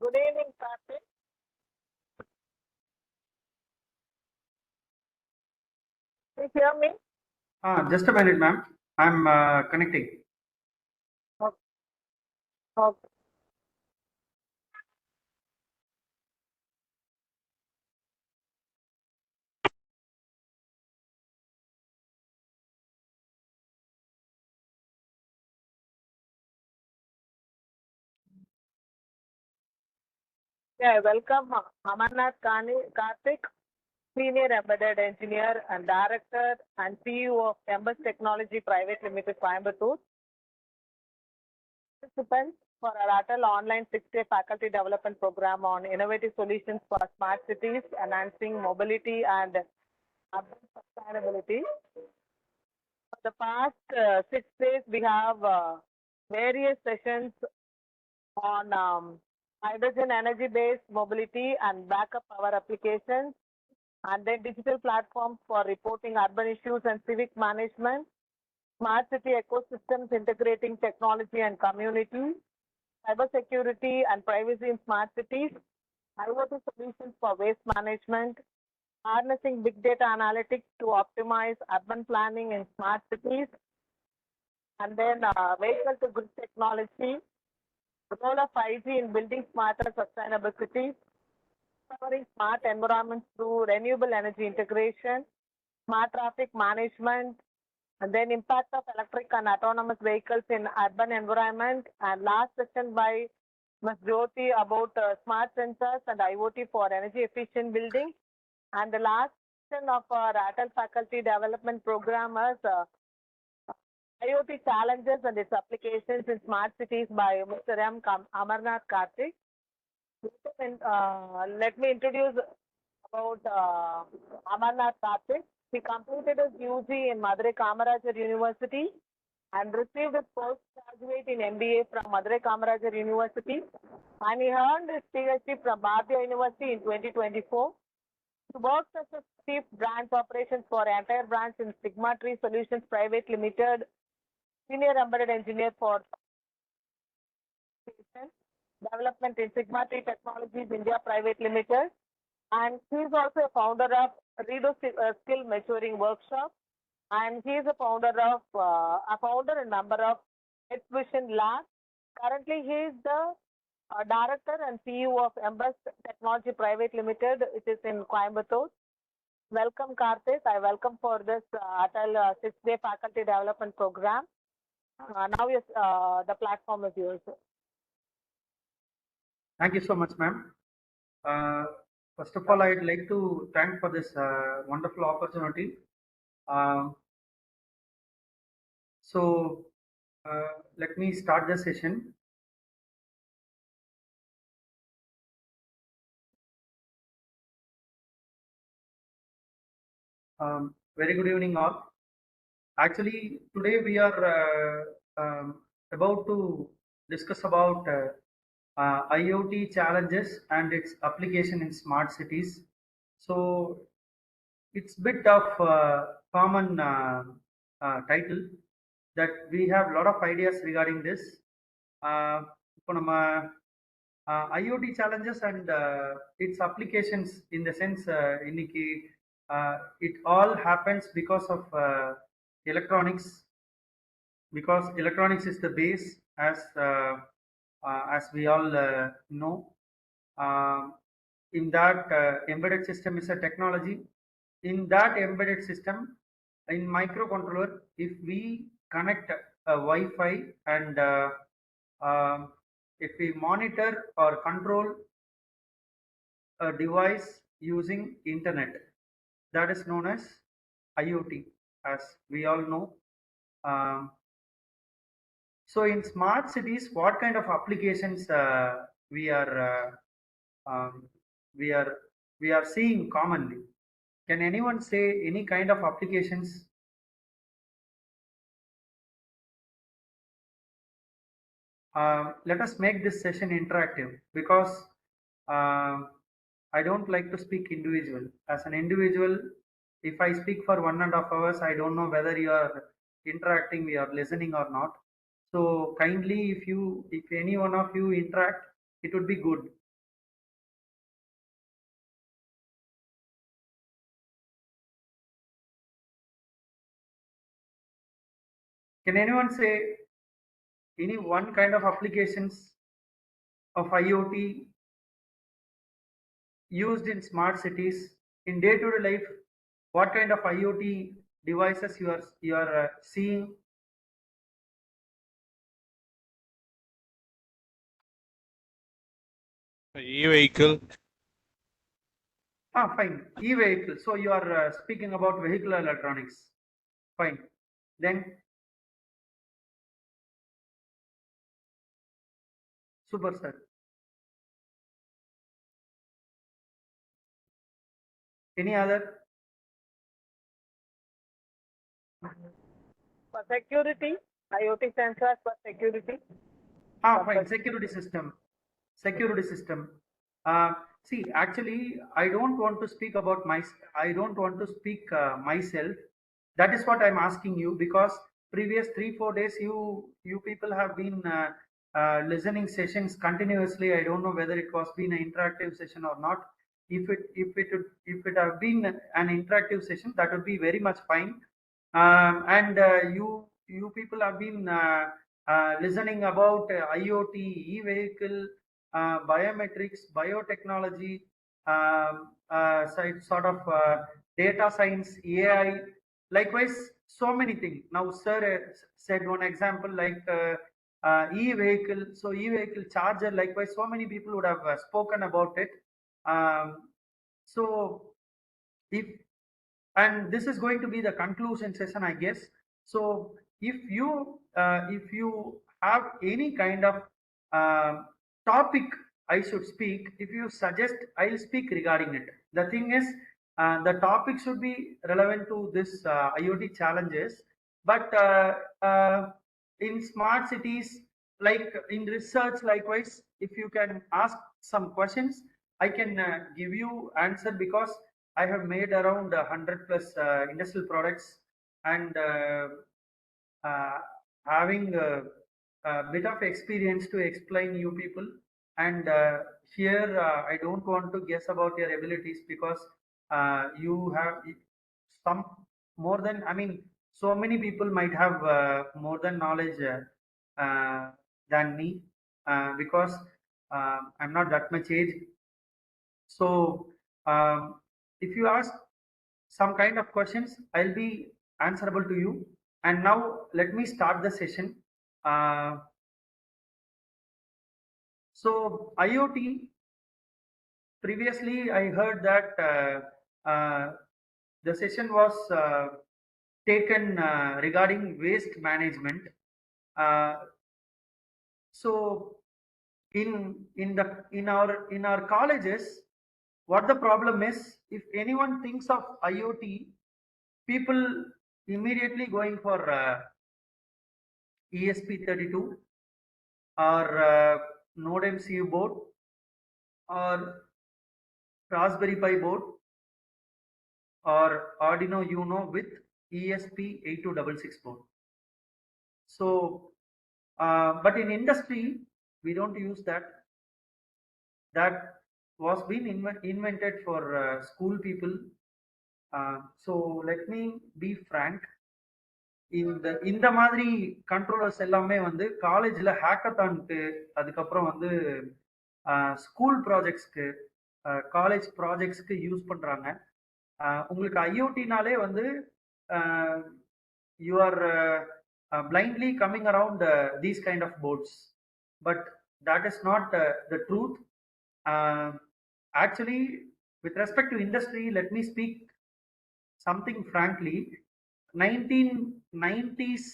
Good evening, Karthik. Can you hear me? Just a minute, ma'am. I'm connecting. Okay. Okay. Yeah, welcome Amarnath Karthik, Senior Embedded Engineer and Director and CEO of Embus Technology Private Limited, Coimbatore. Participants for our Atal online 6-day faculty development program on innovative solutions for smart cities, enhancing mobility and urban sustainability. For the past 6 days, we have various sessions on hydrogen energy based mobility and backup power applications, and then digital platforms for reporting urban issues and civic management, smart city ecosystems integrating technology and community, cybersecurity and privacy in smart cities, IoT solutions for waste management, harnessing big data analytics to optimize urban planning in smart cities, and then vehicle to grid technology, the role of 5G in building smarter sustainable cities, covering smart environments through renewable energy integration, smart traffic management, and then impact of electric and autonomous vehicles in urban environment. And last session by Ms. Jyoti about smart sensors and IoT for energy efficient building. And the last session of our ATAL faculty development program is IoT challenges and its applications in smart cities by Mr. Amarnath Karthik. Let me introduce about Amarnath Karthik. He completed his UG in Madurai Kamarajar University and received his postgraduate in MBA from Madurai Kamarajar University, and he earned his PhD from Bharatiya University in 2024. He works as a Chief Branch Operations for entire branch in Sigma Tree Solutions Private Limited, Senior Embedded Engineer for Development in Sigma Tree Technologies India Private Limited, and he is also a founder of Redo Skill Maturing Workshop, and he is a founder and member of Vision Lab. Currently, he is the director and CEO of Embus Technology Private Limited, which is in Coimbatore. Welcome, Karthik. I welcome for this Atal 6-day faculty development program. Now, yes, the platform is yours. Thank you so much, ma'am. First of all, I'd like to thank for this wonderful opportunity. Um, so, let me start the session. Very good evening, all. Actually, today we are about to discuss about IoT challenges and its application in smart cities. So, it's bit of common title that we have a lot of ideas regarding this. இப்போ நம்ம IoT challenges and its applications in the sense இன்னைக்கு it all happens because of electronics, because electronics is the base as we all know. In that embedded system is a technology. In that embedded system, in microcontroller, if we connect a Wi-Fi and if we monitor or control a device using internet, that is known as IoT, as we all know. So in smart cities, what kind of applications we are um, we are we are seeing commonly? Can anyone say any kind of applications? Let us make this session interactive, because I don't like to speak individual. As an individual, if I speak for 1.5 hours, I don't know whether you are interacting, you are listening or not. So kindly, if any one of you interact, it would be good. Can anyone say any one kind of applications of IoT used in smart cities in day-to-day life? What kind of IoT devices you are seeing? E-vehicle. Fine. E-vehicle. So you are speaking about vehicle electronics. Fine. Then, super sir. Any other? For security, IoT sensors for security Fine. purpose. Security system. Security system. Uh, See, actually, I don't want to speak about my. I don't want to speak myself. That is what I'm asking you, because previous 3 4 days you people have been listening sessions continuously. I don't know whether it was been an interactive session or not. If it have been an interactive session, that would be very much fine. And you people have been listening about IoT, e-vehicle, biometrics, biotechnology, sort of data science, AI. Likewise, so many things. Now, sir said one example like e-vehicle. So, e-vehicle charger. Likewise, so many people would have spoken about it. Um, so, if and this is going to be the conclusion session, I guess. So if you have any kind of um topic I should speak, if you suggest, I'll speak regarding it. The thing is, the topic should be relevant to this IoT challenges, but in smart cities, like in research, likewise, if you can ask some questions, I can give you answer, because I have made around 100 plus industrial products, and uh, having a bit of experience to explain you people. And here, I don't want to guess about your abilities, because you have some more than, I mean, so many people might have more than knowledge than me, because I'm not that much age. So, if you ask some kind of questions, I'll be answerable to you. And now let me start the session. Uh, so IoT, previously I heard that the session was taken regarding waste management. Uh, so in our colleges, what the problem is, if anyone thinks of IoT, people immediately going for ESP32 or Node MCU board or Raspberry Pi board or Arduino Uno with ESP8266 board. So, but in industry, we don't use that. That was being invented for school people. So let me be frank. இந்த மாதிரி controllers எல்லாமே வந்து காலேஜ்ல ஹேக்கத்தான்க்கு, அதுக்கப்புறம் வந்து school ப்ராஜெக்ட்ஸ்க்கு, college ப்ராஜெக்ட்ஸ்க்கு use பண்றாங்க. உங்களுக்கு ஐஓடினாலே வந்து you are blindly coming around these kind of boards, but that is not the truth. Uh, Actually, with respect to industry, let me speak something frankly. 1990s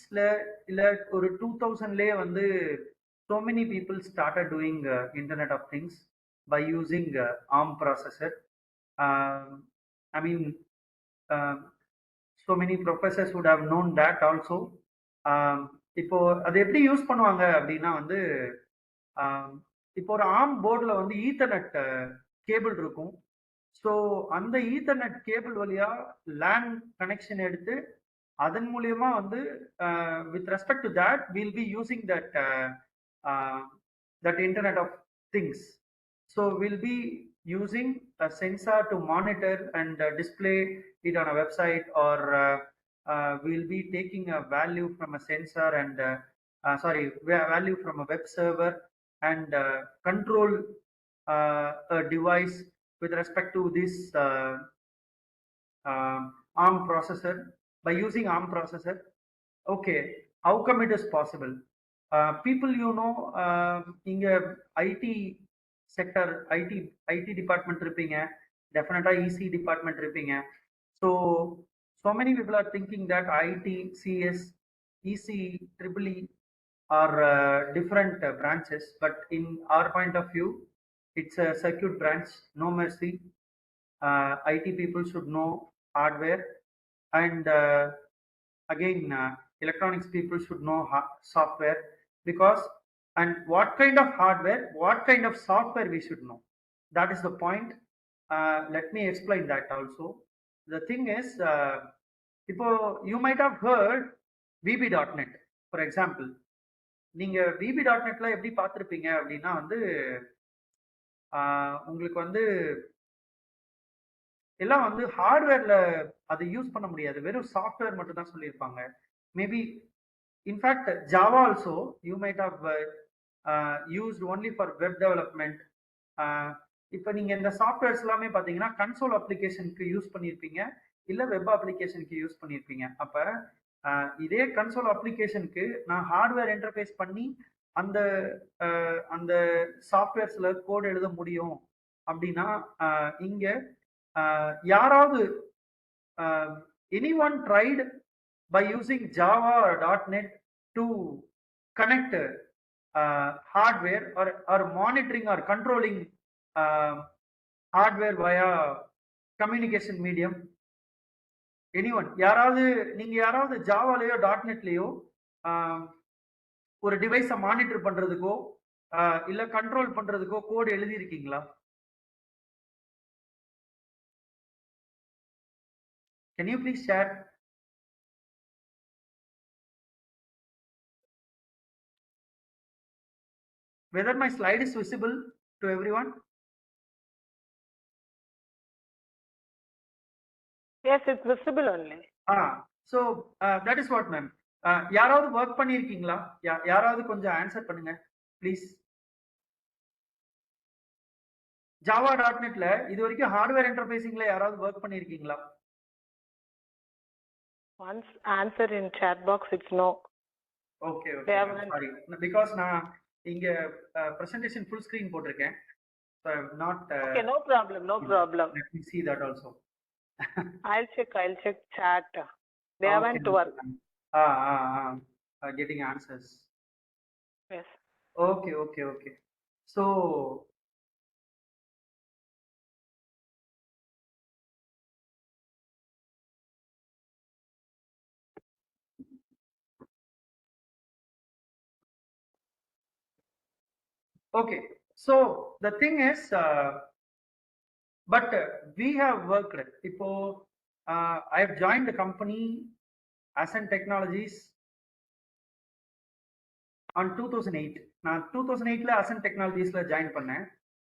இல்ல ஒரு 2000லே வந்து so many people started doing internet of things by using ARM processor. um, I mean, uh, so many professors would have known that also. um, இப்போ அது எப்படி use பண்ணுவாங்க அப்படின்னா வந்து, ஆம், இப்போ ஒரு ஆர்ம் போர்டில் வந்து ஈத்தர்நெட் கேபிள் இருக்கும். ஸோ அந்த ஈத்தர்நெட் கேபிள் வழியா லேண்ட் கனெக்ஷன் எடுத்து, அதன் மூலியமா வந்து with respect to that will be using that internet of things. So will be using a sensor to monitor and display it on a website, or we'll be taking a value from a sensor and value from a web server and control a device with respect to this ARM processor. By using ARM processor, okay, how come it is possible? People, இங்க IT sector, IT department இருப்பீங்க, டெஃபினட்டா EC department இருப்பீங்க. So many people are thinking that IT, CS, EC, triple E are different branches, but in our point of view, it's a circuit branch. No mercy. IT people should know hardware, and again, electronics people should know software, because and what kind of hardware, what kind of software we should know. That is the point. Let me explain that also. The thing is, you might have heard VB.net, for example. நீங்க VB.netல எப்படி பார்த்திருப்பீங்க அப்படின்னா வந்து உங்களுக்கு வந்து எல்லாம் வந்து ஹார்ட்வேர்ல அதை யூஸ் பண்ண முடியாது, வெறும் சாஃப்ட்வேர் மட்டும் தான் சொல்லியிருப்பாங்க. Maybe in fact Java also you might have used only for web development. இப்போ நீங்க இந்த சாஃப்ட்வேர்ஸ் எல்லாமே பார்த்தீங்கன்னா கன்சோல் அப்ளிகேஷனுக்கு யூஸ் பண்ணியிருப்பீங்க, இல்லை வெப் அப்ளிகேஷனுக்கு யூஸ் பண்ணியிருப்பீங்க. அப்போ இதே கன்சோல் அப்ளிகேஷனுக்கு நான் ஹார்ட்வேர் இன்டர்ஃபேஸ் பண்ணி அந்த அந்த சாஃப்ட்வேர்ஸ்ல கோட் எழுத முடியும் அப்படின்னா இங்க யாராவது anyone tried by using Java or .NET to connect hardware or monitoring or controlling hardware via communication medium? Anyone? யாராவது நீங்க யாராவது ஜாவாலேயோ .NETலயோ ஒரு டிவைஸை மானிட்டர் பண்றதுக்கோ இல்ல கண்ட்ரோல் பண்றதுக்கோ கோட் எழுதி இருக்கீங்களா? Can you please share? Whether my slide is visible to everyone? Yes, it's visible only. So that is what, ma'am. யாராவது work பண்ணியிருக்கீங்களா? யாராவது கொஞ்சம் ஆன்சர் பண்ணுங்க ப்ளீஸ். ஜாவா .NETல இது வரைக்கும் ஹார்ட்வேர் இன்டர்ஃபேசிங்ல யாராவது ஒர்க் பண்ணியிருக்கீங்களா? Once answer in chat box, it's no. Okay, sorry, because நான் இங்க presentation full screen போட்டிருக்கேன், so I have not okay, no problem. Let me see that also. I'll check chat. They haven't worked. Getting answers. Yes. Okay. So okay, so the thing is, but we have worked. Ipo I have joined the company Ascent Technologies on 2008. நான் 2008ல Ascent Technologiesல join பண்ணேன்.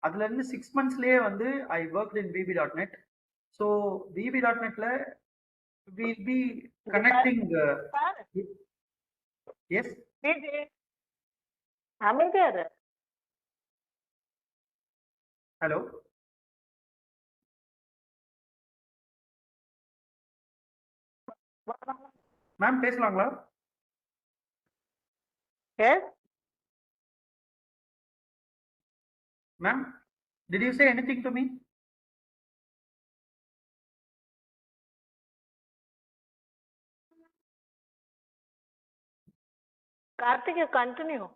அதுல இருந்து 6 monthsலயே வந்து I worked in VB.net. So VB.netல we'll be connecting. Yes. Hello. Ma'am பேசலாங்களா? Yes. Ma'am, did you say anything to me? Karthik, you continue.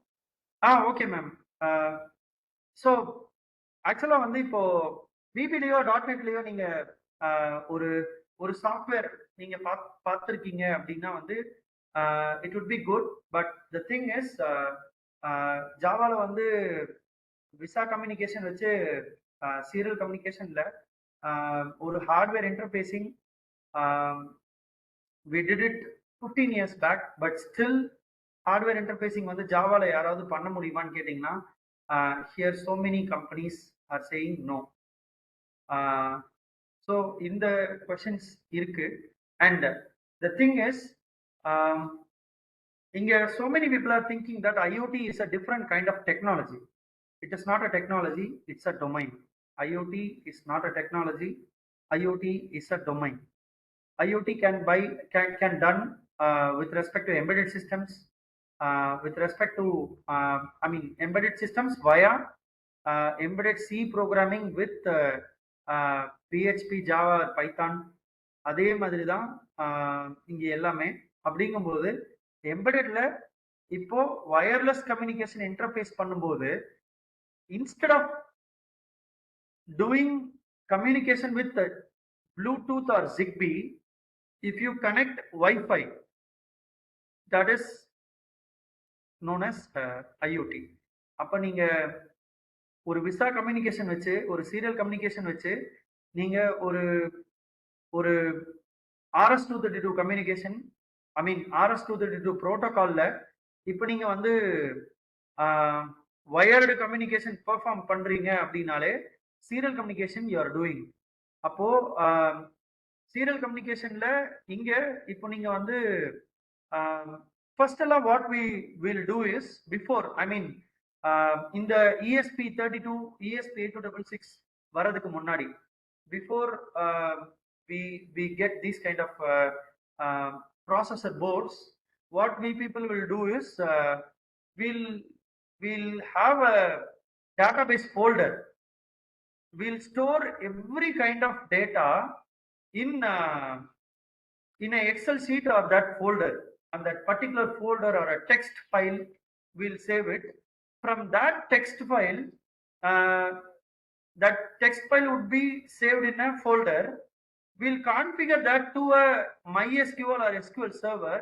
Okay, ma'am. So ஆக்சுவலா வந்து இப்போ விபிலயோ .NETலயோ நீங்க ஒரு சாஃப்ட்வேர் நீங்க பார்த்துருக்கீங்க அப்படின்னா வந்து it would be good. But the thing is, ஜாவால வந்து விசா கம்யூனிகேஷன் வச்சு சீரியல் கம்யூனிகேஷன்ல ஒரு hardware interfacing we did it 15 years back, but still hardware interfacing வந்து ஜாவால யாராவது பண்ண முடியுமான்னு கேட்டீங்கன்னா here so many companies are saying no. So இந்த questions இருக்கு. And The thing is, um, so many people are thinking that IoT is a different kind of technology. It is not a technology, it's a domain. IoT is not a technology, IoT is a domain. IoT can done with respect to embedded systems, with respect to embedded systems via embedded C programming with PHP, Java, Python. அதே மாதிரி தான் இங்க எல்லாமே. அப்படிங்கும்போது எம்பெடட்ல இப்போ wireless communication interface பண்ணும்போது instead of doing communication with Bluetooth or Zigbee, if you connect Wi-Fi, that is known as IoT. அப்ப நீங்க ஒரு விசா கம்யூனிகேஷன் வச்சு, ஒரு சீரியல் கம்யூனிகேஷன் வச்சு, நீங்க ஒரு ஒரு RS-232 கம்யூனிகேஷன், RS-232 புரோட்டோகால்ல இப்ப நீங்க வந்து வயர்டு கம்யூனிகேஷன் பெர்ஃபார்ம் பண்றீங்க அப்படின்னாலே serial communication you are doing. அப்போ சீரியல் கம்யூனிகேஷன்ல இங்க இப்போ நீங்க வந்து ஃபர்ஸ்ட் எல்லாம் what we will do is before இந்த ESP32 ESP8266 வரதுக்கு முன்னாடி before we get these kind of processor boards, what we people will do is we'll have a database folder. We'll store every kind of data in in a Excel sheet or that folder, and that particular folder or a text file, we'll save it. From that text file, that text file would be saved in a folder. We'll configure that to a MySQL or SQL server,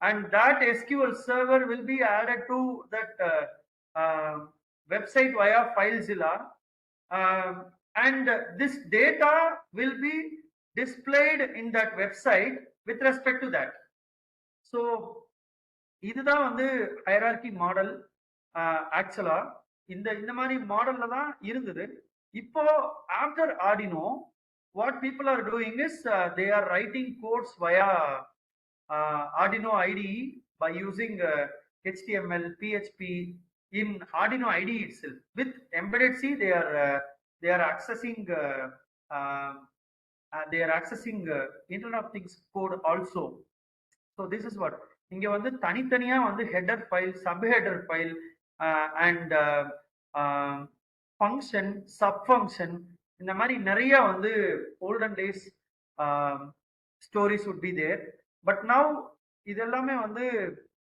and that SQL server will be added to that website via FileZilla, and this data will be displayed in that website with respect to that. So இதுதான் வந்து hierarchy model. ஆக்சுவலா இந்த மாதிரி மாடல்ல தான் இருந்தது. இப்போ after Arduino what people are doing is they are writing codes via Arduino IDE by using HTML, PHP in Arduino IDE itself. With embedded C, they are accessing Internet of Things code also. So this is what இங்க வந்து தனித்தனியா வந்து header file, sub header file and function, sub function, இந்த மாதிரி நிறைய வந்து olden days stories would be there. But now இதெல்லாமே வந்து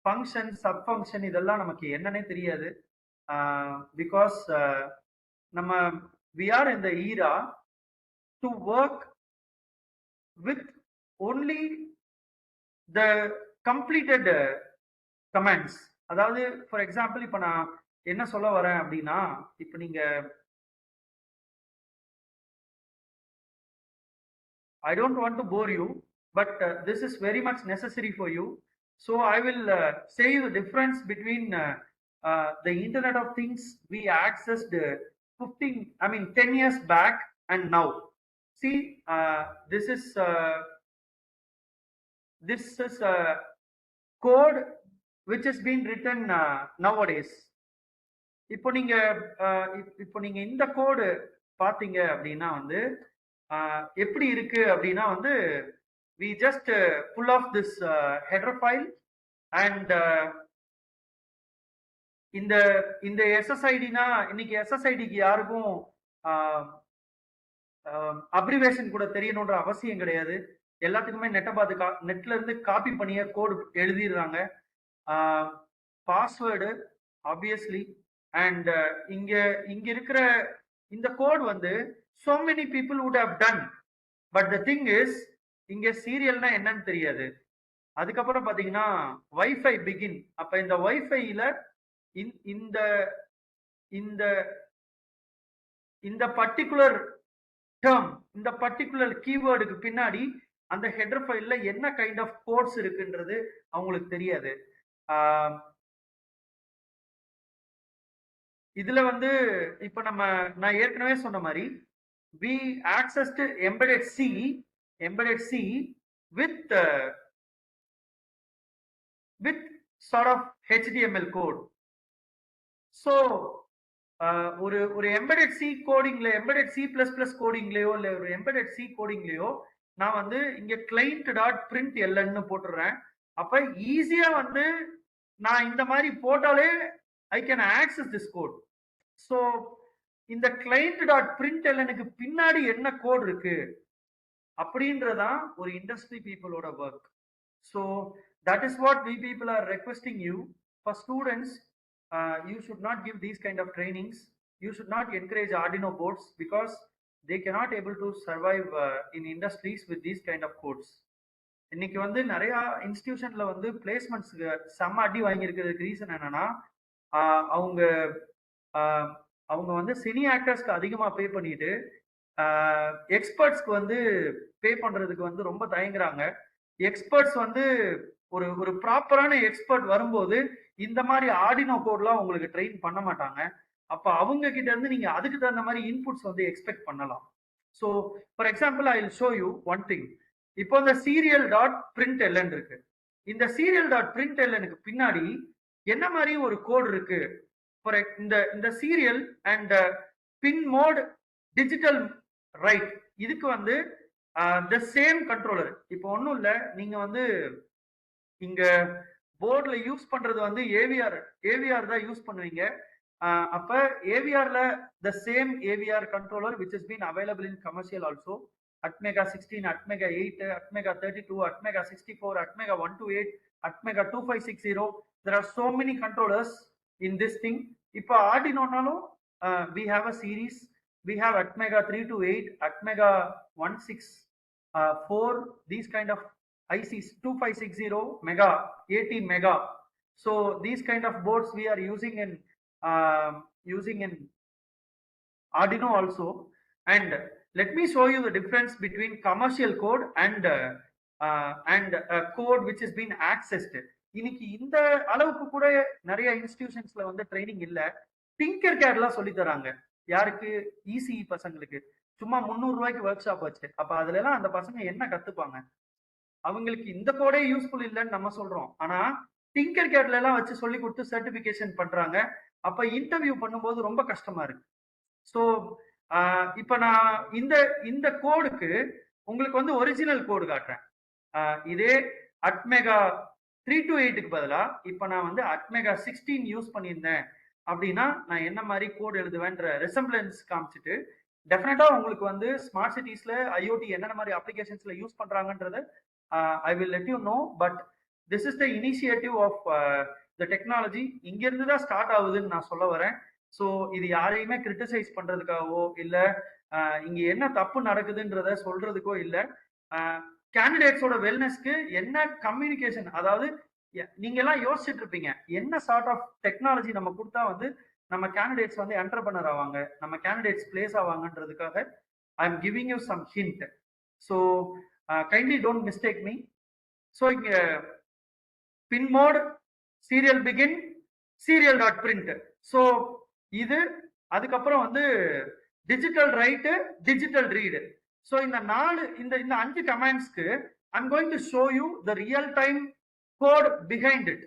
ஃபங்க்ஷன், சப் ஃபங்க்ஷன் இதெல்லாம் நமக்கு என்னன்னே தெரியாது. பிகாஸ் நம்ம we are in the era to work with only the completed commands. அதாவது ஃபார் எக்ஸாம்பிள் இப்போ நான் என்ன சொல்ல வரேன் அப்படின்னா, இப்போ நீங்க I don't want to bore you, but this is very much necessary for you. So I will say you the difference between the Internet of Things we accessed 10 years back and now. See, this is code which has been written nowadays. இப்போ நீங்க இந்த கோடு பாத்தீங்க அப்படின்னா வந்து எப்படி இருக்கு அப்படின்னா வந்து we just pull off this header file, and இந்த SSIDனா இன்னைக்கு SSIDக்கு யாருக்கும் அப்ரிவேஷன் கூட தெரியணுன்ற அவசியம் கிடையாது. எல்லாத்துக்குமே நெட்ல இருந்து காப்பி பண்ணிய கோடு எழுதிடுறாங்க. பாஸ்வேர்டு ஆப்வியஸ்லி, அண்ட் இங்க இருக்கிற இந்த கோட் வந்து so many people would have done, but the thing is இங்க சீரியல்னா என்னன்னு தெரியாது. அதுக்கப்புறம் பாத்தீங்கன்னா வைஃபை பிகின். அப்ப இந்த வைஃபைல இந்த இந்த இந்த பர்டிகுலர் டேர்ம், இந்த பர்டிகுலர் கீவேர்டுக்கு பின்னாடி அந்த ஹெடர் ஃபைல்ல என்ன கைண்ட் ஆஃப் கோட்ஸ் இருக்குன்றது அவங்களுக்கு தெரியாது. இதுல வந்து இப்ப நான் ஏற்கனவே சொன்ன மாதிரி we accessed embedded C with with sort of HTML code. So ஒரு எம்பெடட் சி கோடிங்ல எம்பெடட் சி பிளஸ் பிளஸ் கோடிங்லயோ இல்ல ஒரு எம்பெடட் சி கோடிங்லயோ நான் வந்து இங்க கிளைண்ட் டாட் பிரிண்ட் எல்என்னு போட்டுடுறேன். அப்ப ஈஸியா வந்து நான் இந்த மாதிரி போட்டாலே I can access this code. So இந்த கிளைண்ட் டாட் பிரிண்ட் எல்எனுக்கு பின்னாடி என்ன கோட் இருக்கு அப்படின்றதான் ஒரு இண்டஸ்ட்ரி பீப்புளோட work. So that is what we people are requesting you. For students, you should not give these kind of trainings. You should not encourage Arduino boards because they cannot able to survive in industries with these kind of codes. இன்னைக்கு வந்து நிறைய இன்ஸ்டிடியூஷன்ல வந்து பிளேஸ்மெண்ட்ஸ்க்கு செம்ம அடி வாங்கியிருக்கிறதுக்கு reason என்னன்னா அவங்க அவங்க வந்து சினி ஆக்டர்ஸ்க்கு அதிகமா பே பண்ணிட்டு எக்ஸ்பர்ட்ஸ்க்கு வந்து பே பண்றதுக்கு வந்து ரொம்ப தயங்குறாங்க. எக்ஸ்பர்ட்ஸ் வந்து ஒரு ஒரு ப்ராப்பரான எக்ஸ்பர்ட் வரும்போது இந்த மாதிரி ஆர்டினோ கோட்லாம் உங்களுக்கு ட்ரெயின் பண்ண மாட்டாங்க. அப்ப அவங்க கிட்ட இருந்து நீங்க அதுக்கு தகுந்த மாதிரி இன்புட்ஸ் வந்து எக்ஸ்பெக்ட் பண்ணலாம். So for example I will show you one thing. இப்போ இந்த சீரியல் டாட் பிரிண்ட் எல்என் இருக்கு. இந்த சீரியல் டாட் பிரிண்ட் எல்எனுக்கு பின்னாடி என்ன மாதிரி ஒரு கோட் இருக்கு? இந்த இந்த serial and pin mode digital write இதுக்கு வந்து த சேம் கண்ட்ரோலர். இப்போ ஒன்றும் இல்லை, நீங்க வந்து இங்க போர்ட்ல யூஸ் பண்றது வந்து ஏவிஆர் தான் யூஸ் பண்ணுவீங்க. அப்ப ஏவிஆர்ல the same AVR controller which is been available in commercial also. Atmega 16, Atmega 8, Atmega 32, Atmega 64, Atmega 128, Atmega 2560. There are so many controllers in this thing. இப்போ ஆர்டினோனாலும் we have a series. We have Atmega 328, Atmega 164, these kind of ICs 2560 mega, 80 mega. So these kind of boards we are using in Arduino also. And let me show you the difference between commercial code and code which has been accessed. இன்னைக்கு இந்த அளவுக்கு கூட நிறைய இன்ஸ்டிடியூஷன்ஸ்ல வந்து training இல்ல. Tinker கேட்லாம் சொல்லி தராங்க. யாருக்கு? இசிஇ பசங்களுக்கு. சும்மா 300 ரூபாய்க்கு ஒர்க் ஷாப் வச்சு. அப்ப அதுல எல்லாம் அந்த பசங்க என்ன கத்துப்பாங்க? அவங்களுக்கு இந்த கோடே யூஸ்ஃபுல் இல்லைன்னு நம்ம சொல்றோம். ஆனா டிங்கர் கேட்ல எல்லாம் வச்சு சொல்லி கொடுத்து சர்டிபிகேஷன் பண்றாங்க. அப்ப இன்டர்வியூ பண்ணும்போது ரொம்ப கஷ்டமா இருக்கு. ஸோ இப்ப நான் இந்த இந்த கோடுக்கு உங்களுக்கு வந்து ஒரிஜினல் கோடு காட்டுறேன். இதே அட்மெகா 328க்கு பதிலா இப்ப நான் வந்து அட்மெகா 16 யூஸ் பண்ணியிருந்தேன் அப்படின்னா நான் என்ன மாதிரி கோடு எழுதுவேன்ற ரெசம்பிளன்ஸ் காமிச்சிட்டு டெஃபினட்டா உங்களுக்கு வந்து ஸ்மார்ட் சிட்டிஸ்ல ஐஓடி என்னென்ன மாதிரி அப்ளிகேஷன்ஸ்ல யூஸ் பண்றாங்கன்றது I will let you know. But this is the initiative of the technology. இங்க இருந்து தான் ஸ்டார்ட் ஆகுதுன்னு நான் சொல்ல வரேன். ஸோ இது யாரையுமே கிரிட்டிசைஸ் பண்றதுக்காகவோ இல்ல இங்க என்ன தப்பு நடக்குதுன்றத சொல்றதுக்கோ இல்ல. கேண்டிடேட்ஸோட வெல்னஸ்க்கு என்ன கம்யூனிகேஷன், அதாவது நீங்க எல்லாம் யோசிச்சுட்டு இருப்பீங்க என்ன சார்ட் ஆஃப் டெக்னாலஜி நம்ம கொடுத்தா வந்து நம்ம கேண்டிடேட்ஸ் வந்து என்டர்பிரனர் ஆவாங்க, நம்ம கேண்டிடேட்ஸ் பிளேஸ் ஆவாங்கன்றதுக்காக I am giving you some hint. So kindly don't mistake me. So இங்க pin mode serial begin serial dot print. So இது அதுக்கப்புறம் வந்து digital write digital read. So இந்த 5 கமாண்ட்ஸ்க்கு I'm going to show you the real time code behind it.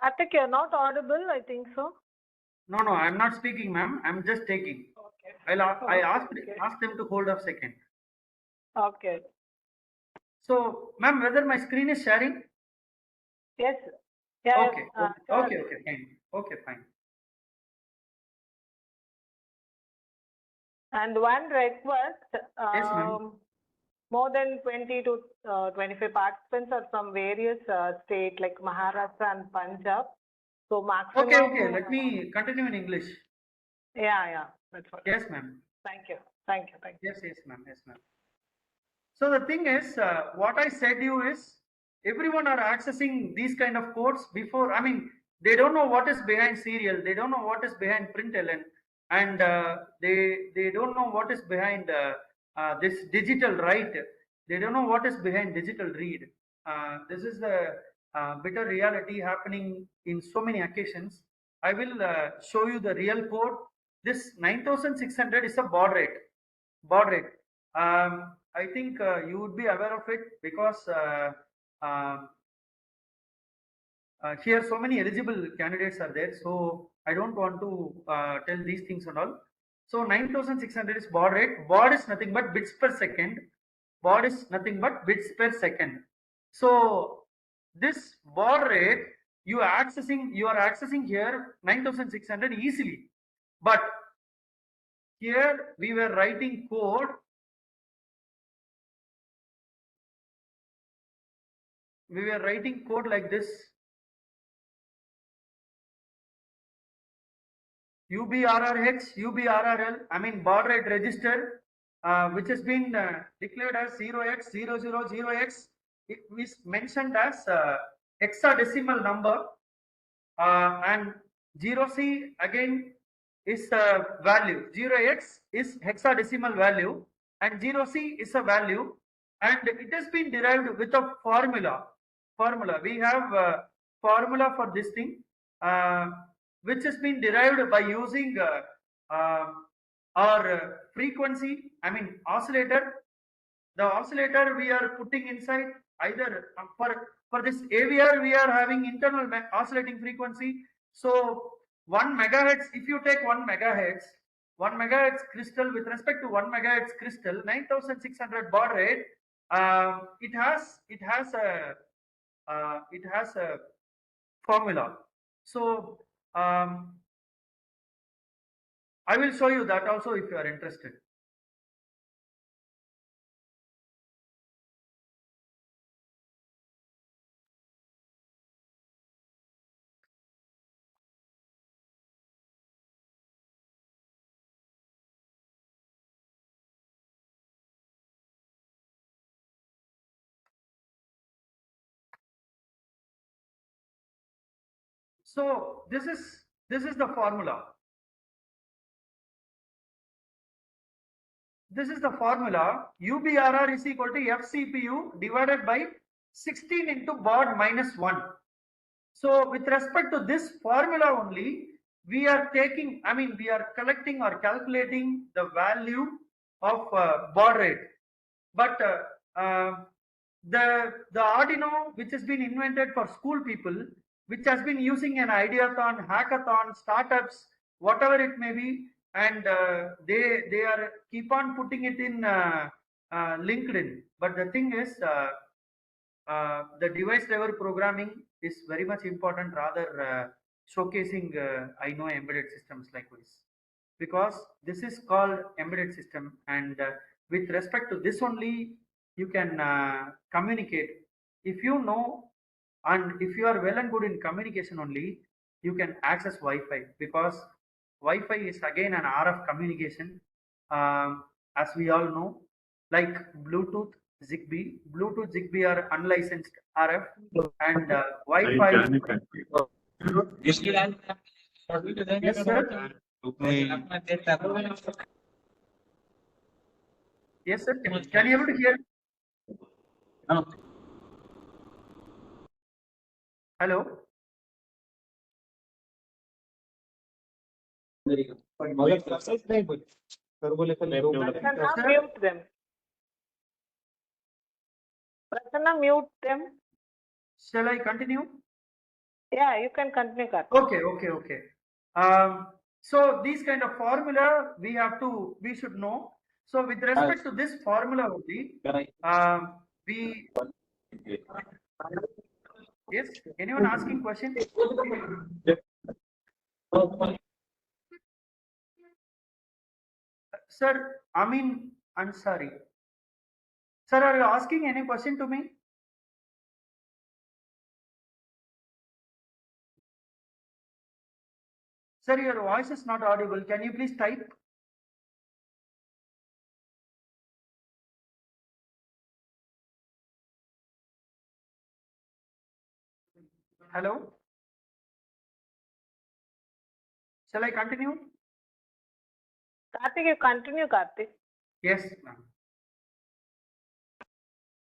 Karthik, you're not audible, I think so. No, no, I'm not speaking, ma'am. I'm just taking. Okay. I asked Okay. asked them to hold a second. Okay. So, ma'am, whether my screen is sharing? Yes. Yeah. Okay, Sure. okay, fine. Okay, fine. And one request, Yes, ma'am. more than 20 to 25 participants are from various states like Maharashtra and Punjab. So Okay, maximum. let me continue in English. Yeah, that's what. Yes, ma'am. Thank you. Yes, ma'am. Yes, ma'am. So the thing is, what I said you is, everyone are accessing these kind of codes before. I mean, they don't know what is behind serial. They don't know what is behind println, and they don't know what is behind this digital write. They don't know what is behind digital read. This is the bitter reality happening in so many occasions. I will show you the real code. This 9600 is a baud rate. I think you would be aware of it because um, here so many eligible candidates are there. So I don't want to tell these things and all. So 9600 is baud rate. Baud is nothing but bits per second. Baud is nothing but bits per second. So this baud rate you are accessing here 9600 easily. But here we were writing code. We were writing code like this. UBRRH, UBRRL, I mean baud rate register, which has been declared as 0x000x, it is mentioned as hexadecimal number, and 0C again is a value. 0x is hexadecimal value, and 0C is a value, and it has been derived with a formula. We have a formula for this thing. Which has been derived by using our frequency, I mean oscillator. The oscillator we are putting inside either for this AVR we are having internal oscillating frequency. So 1 megahertz, if you take 1 megahertz crystal with respect to 1 megahertz crystal, 9600 baud rate, it has a formula. So I will show you that also if you are interested. So this is the formula. This is the formula. UBRR is equal to FCPU divided by 16 into baud minus 1. So with respect to this formula only, we are taking, I mean, we are collecting or calculating the value of baud rate. But the Arduino, which has been invented for school people, which has been using an ideathon, hackathon, startups, whatever it may be, and they are keep on putting it in LinkedIn. But the thing is, the device level programming is very much important rather showcasing I know embedded systems like this, because this is called embedded system, and with respect to this only you can communicate. If you know and if you are well and good in communication only, you can access Wi-Fi, because Wi-Fi is again an RF communication, as we all know, like Bluetooth, Zigbee are unlicensed RF, and Wi-Fi. Yes, sir. Yes, sir. Can you able to hear? Hello. Prasanna, Sir, mute them. Prasanna, mute them. shall I continue? Yeah, you can continue, Karthik. Okay. So these kind of formula we should know. So with respect to this formula only, we yes. Anyone asking question? Sir, Amin Ansari. Sir, are you asking any question to me? Sir, your voice is not audible. Can you please type? Hello? Shall I continue? Karthik, you continue, Karthik. Yes, ma'am.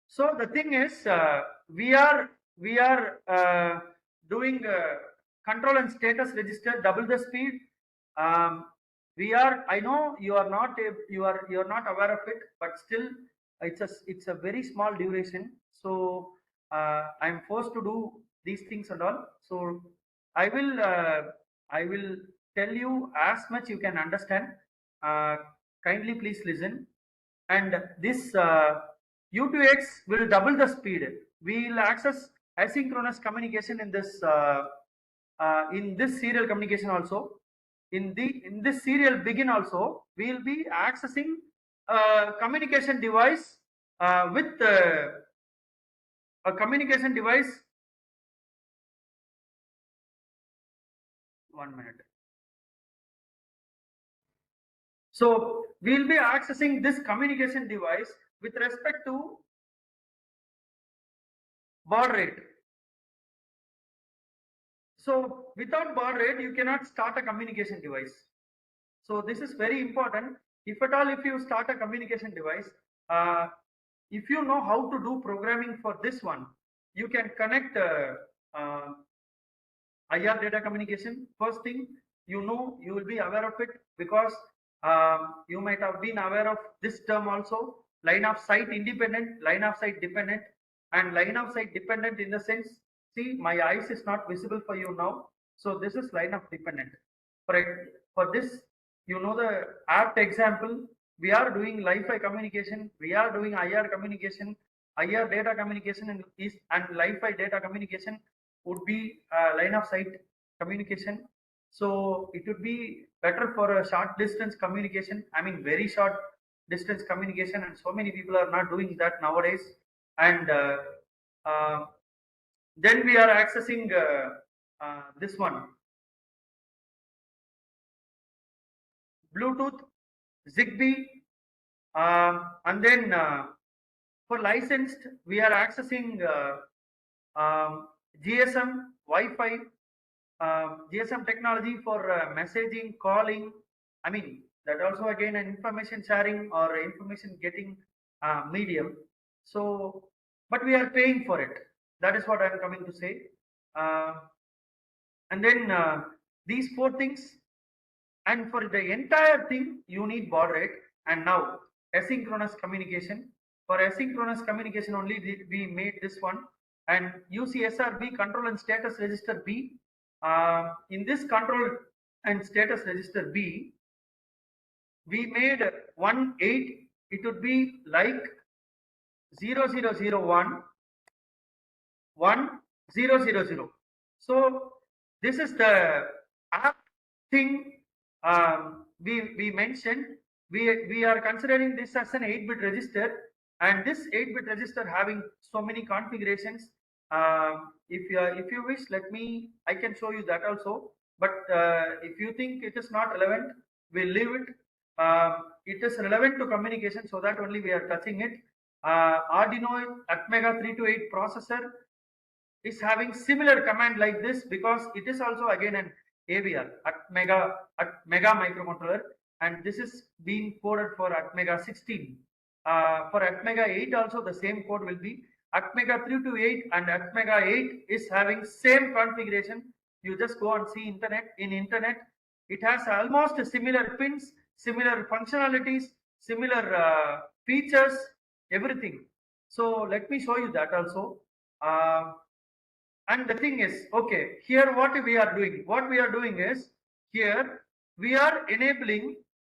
So the thing is, we are doing control and status register double the speed. Um, we are. I know you are not you are not aware of it, but still, it's a very small duration. So I am forced to do these things and all. So I will uh, I will tell you as much you can understand. Uh, Kindly please listen. And this U2X will double the speed. We will access asynchronous communication in this serial communication also. In this serial begin also, we will be accessing communication device with a communication device. 1 minute. So we will be accessing this communication device with respect to baud rate. So without baud rate, you cannot start a communication device. So this is very important. If at all, if you start a communication device, uh, if you know how to do programming for this one, you can connect uh, IR data communication. First thing, you will be aware of it because you might have been aware of this term also. Line of sight independent, line of sight dependent, and line of sight dependent in the sense, see, my eyes is not visible for you now. So this is line of dependent. For this, you know the apt example, we are doing Li-Fi communication, we are doing IR communication, IR data communication and Li-Fi data communication would be line of sight communication. So it would be better for a short distance communication. I mean, very short distance communication, and so many people are not doing that nowadays. And uh, then we are accessing this one, Bluetooth, Zigbee, and then for licensed, we are accessing GSM, Wi-Fi, GSM technology for messaging, calling. I mean, that also again an information sharing or information getting medium. So, but we are paying for it. That is what I am coming to say. Uh, and then these four things, and for the entire thing, you need baud rate. And now asynchronous communication. For asynchronous communication only, we made this one. And UCSRB control and status register B. In this control and status register B, we made 1 8. It would be like 0001 1000. So this is the app thing we mentioned. We are considering this as an 8-bit register, and this 8-bit register having so many configurations. If you wish, I can show you that also. But if you think it is not relevant, we'll leave it. It is relevant to communication, so that only we are touching it. Arduino Atmega 328 processor is having similar command like this because it is also again an AVR at mega microcontroller, and this is being coded for Atmega 16. For Atmega 8 also the same code will be Atmega 328, and Atmega 8 is having same configuration. You just go and see internet. It has almost similar pins, similar functionalities, similar features, everything. So let me show you that also. Uh, And the thing is, okay, here what we are doing, is here we are enabling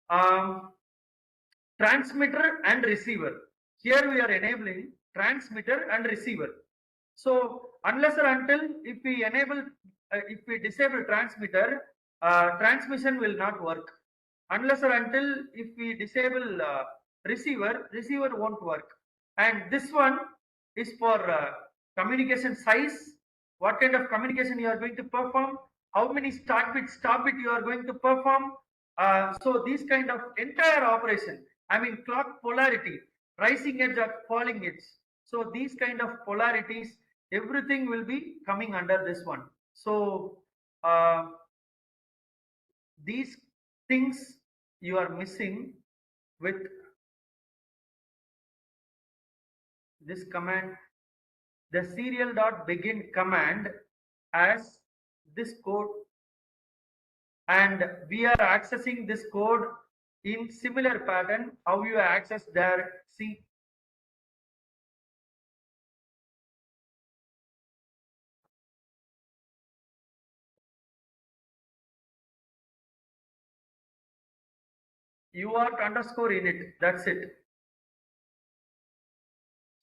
um, transmitter and receiver. Here we are enabling transmitter and receiver. So unless or until if we enable, if we disable transmitter, transmission will not work. Unless or until if we disable receiver, receiver won't work. And this one is for communication size, what kind of communication you are going to perform, how many stop bit you are going to perform. So these kind of entire operation, I mean clock polarity, rising edge or falling edge. So these kind of polarities, everything will be coming under this one. So these things you are missing with this command. The serial dot begin command as this code, and we are accessing this code in similar pattern how you access there. See, UART underscore init, that's it.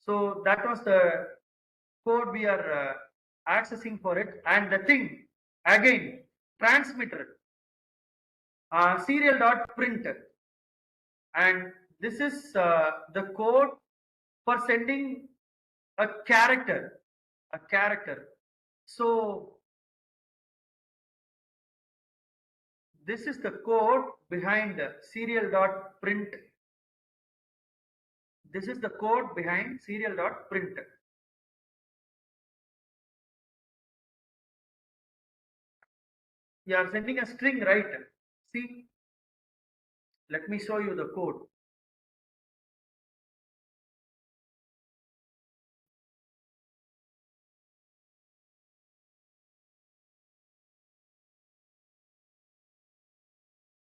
So that was the code we are accessing for it. And the thing again, transmitter serial dot print, and this is the code for sending a character. So this is the code behind serial dot print. This is the code behind serial dot print. You are sending a string, right? See, let me show you the code.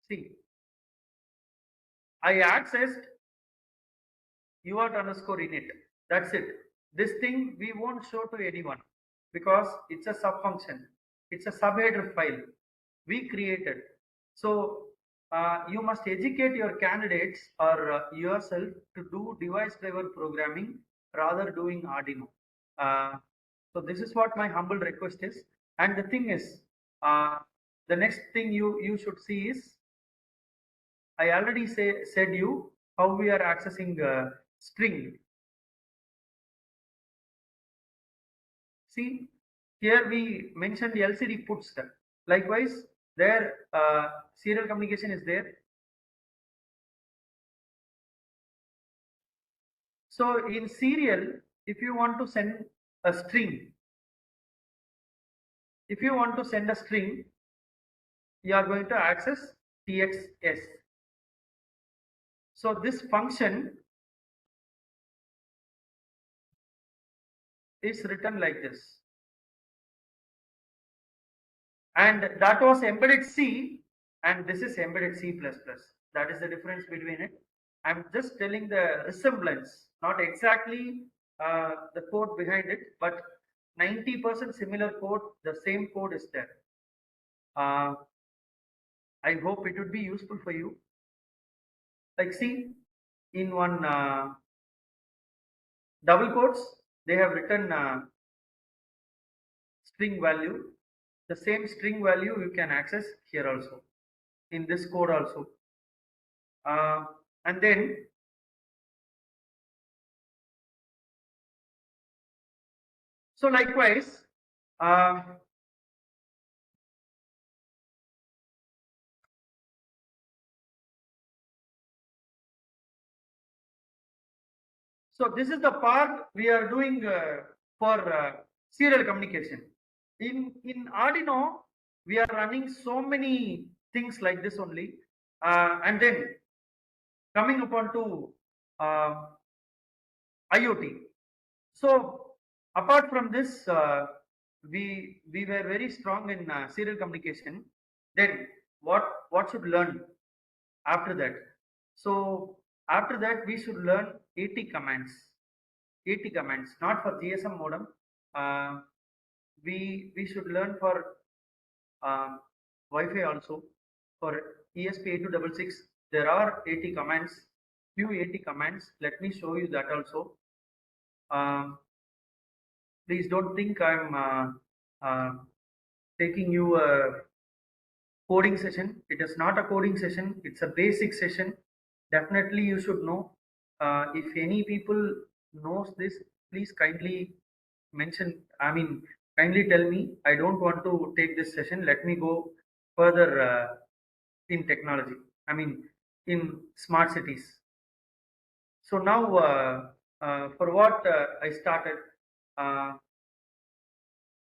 See, I accessed UART underscore init. That's it. This thing we won't show to anyone because it's a sub function. It's a subheader file we created. So you must educate your candidates or yourself to do device driver programming rather doing Arduino. So this is what my humble request is. And the thing is, the next thing you should see is, I already said you how we are accessing string. See, here we mentioned the LCD puts them. Likewise, there serial communication is there. So in serial, if you want to send a string, you are going to access TXS. So this function is written like this. And that was embedded C, and this is embedded C++. That is the difference between it. I'm just telling the resemblance, not exactly the code behind it, but 90% similar code, the same code is there. I hope it would be useful for you. Like, see, in one double quotes, they have written string value. The same string value you can access here also, in this code also. And then so likewise, so this is the part we are doing for serial communication. In Arduino, we are running so many things like this only, and then coming upon to IoT. So apart from this, we were very strong in serial communication. Then what should learn after that? So after that we should learn 80 commands. 80 commands, not for GSM modem. Uh, we should learn for um, Wi-Fi also. For ESP8266, there are 80 commands, few 80 commands. Let me show you that also. Um, please don't think I'm taking you a coding session. It is not a coding session. It's a basic session. Definitely you should know. If any people knows this, please kindly mention. I mean, kindly tell me. I don't want to take this session. Let me go further in technology. I mean, in smart cities. So now, for what I started. Uh,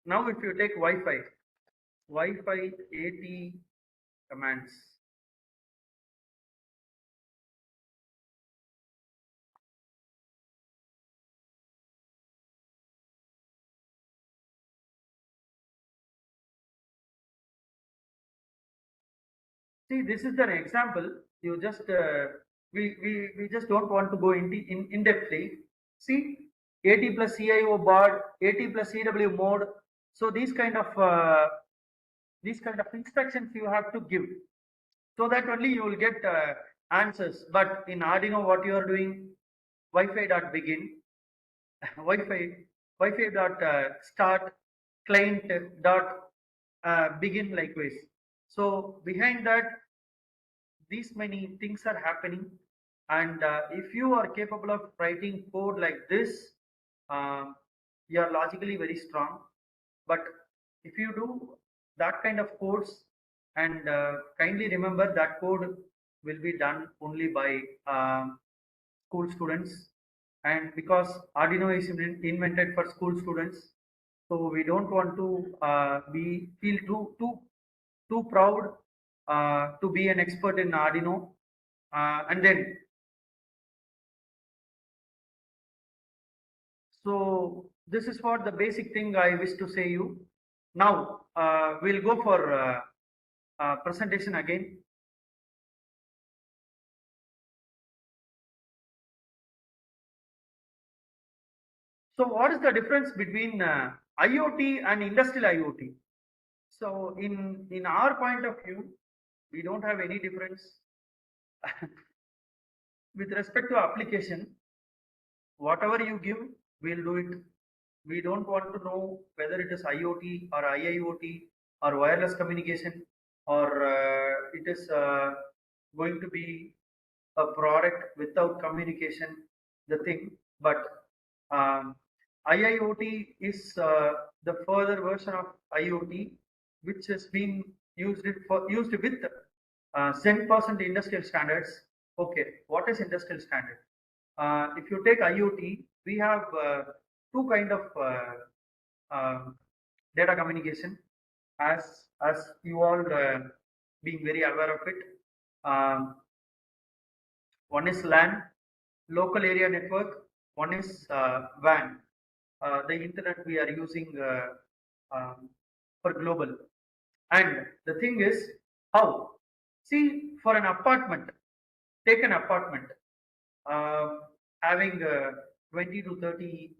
now, if you take Wi-Fi 80 commands. See, this is an example. You just we just don't want to go in depthly. See, 80 plus CIO board, 80 plus CW mode. So these kind of instructions you have to give, so that only you will get answers. But in Arduino, what you are doing, Wi-Fi dot begin, Wi-Fi Wi-Fi dot start, client dot begin likewise. So behind that, these many things are happening, and if you are capable of writing code like this, um, you are logically very strong. But if you do that kind of codes, and kindly remember that code will be done only by school students, and because Arduino is invented for school students, so we don't want to be feel too proud to be an expert in Arduino. And then, so this is what the basic thing I wish to say you. Now we'll go for presentation again. So what is the difference between IoT and industrial IoT? So in our point of view, we don't have any difference with respect to application. Whatever you give, we'll do it. We don't want to know whether it is IoT or IIoT or wireless communication, or it is going to be a product without communication, the thing. But um, IIoT is the further version of IoT, which has been used with 10% industrial standards. Okay, what is industrial standard? If you take IoT, we have two kind of data communication, as you all being very aware of it. Um, One is LAN, local area network. One is WAN, the internet we are using for global. And the thing is, how? See, for an apartment, take an apartment uh, having 20 to 30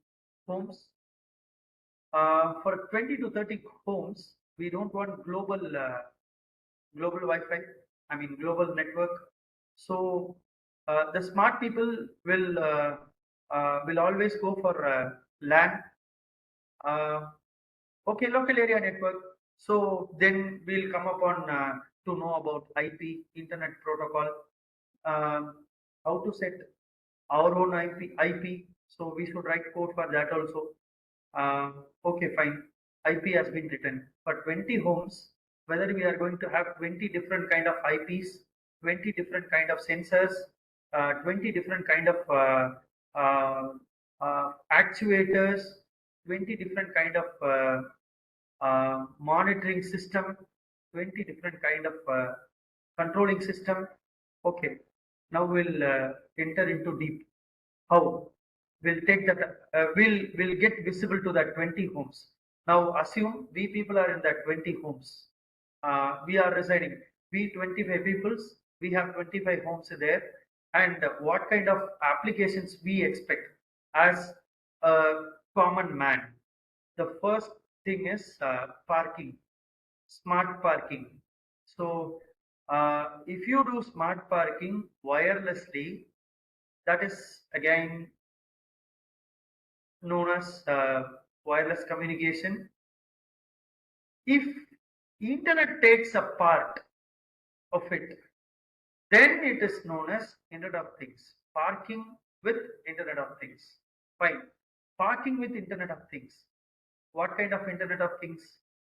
homes. For 20 to 30 homes, we don't want global Wi-Fi. I mean global network. So the smart people will always go for LAN. Uh, okay, local area network. So then we'll come upon to know about IP, Internet Protocol, um, how to set our own IP. So we should write code for that also. Okay, fine. IP has been written for 20 homes. Whether we are going to have 20 different kind of IPs, 20 different kind of sensors, 20 different kind of actuators, 20 different kind of monitoring system, 20 different kind of controlling system. Okay, now we'll enter into deep. How? We'll take that, we'll get visible to that 20 homes. Now assume we people are in that 20 homes. We are residing. We 25 peoples, we have 25 homes there. And what kind of applications we expect as a common man? The first thing is parking, smart parking. So if you do smart parking wirelessly, that is again known as wireless communication. If internet takes a part of it, then it is known as Internet of Things. Parking with Internet of Things. Fine. Parking with Internet of Things. What kind of Internet of Things?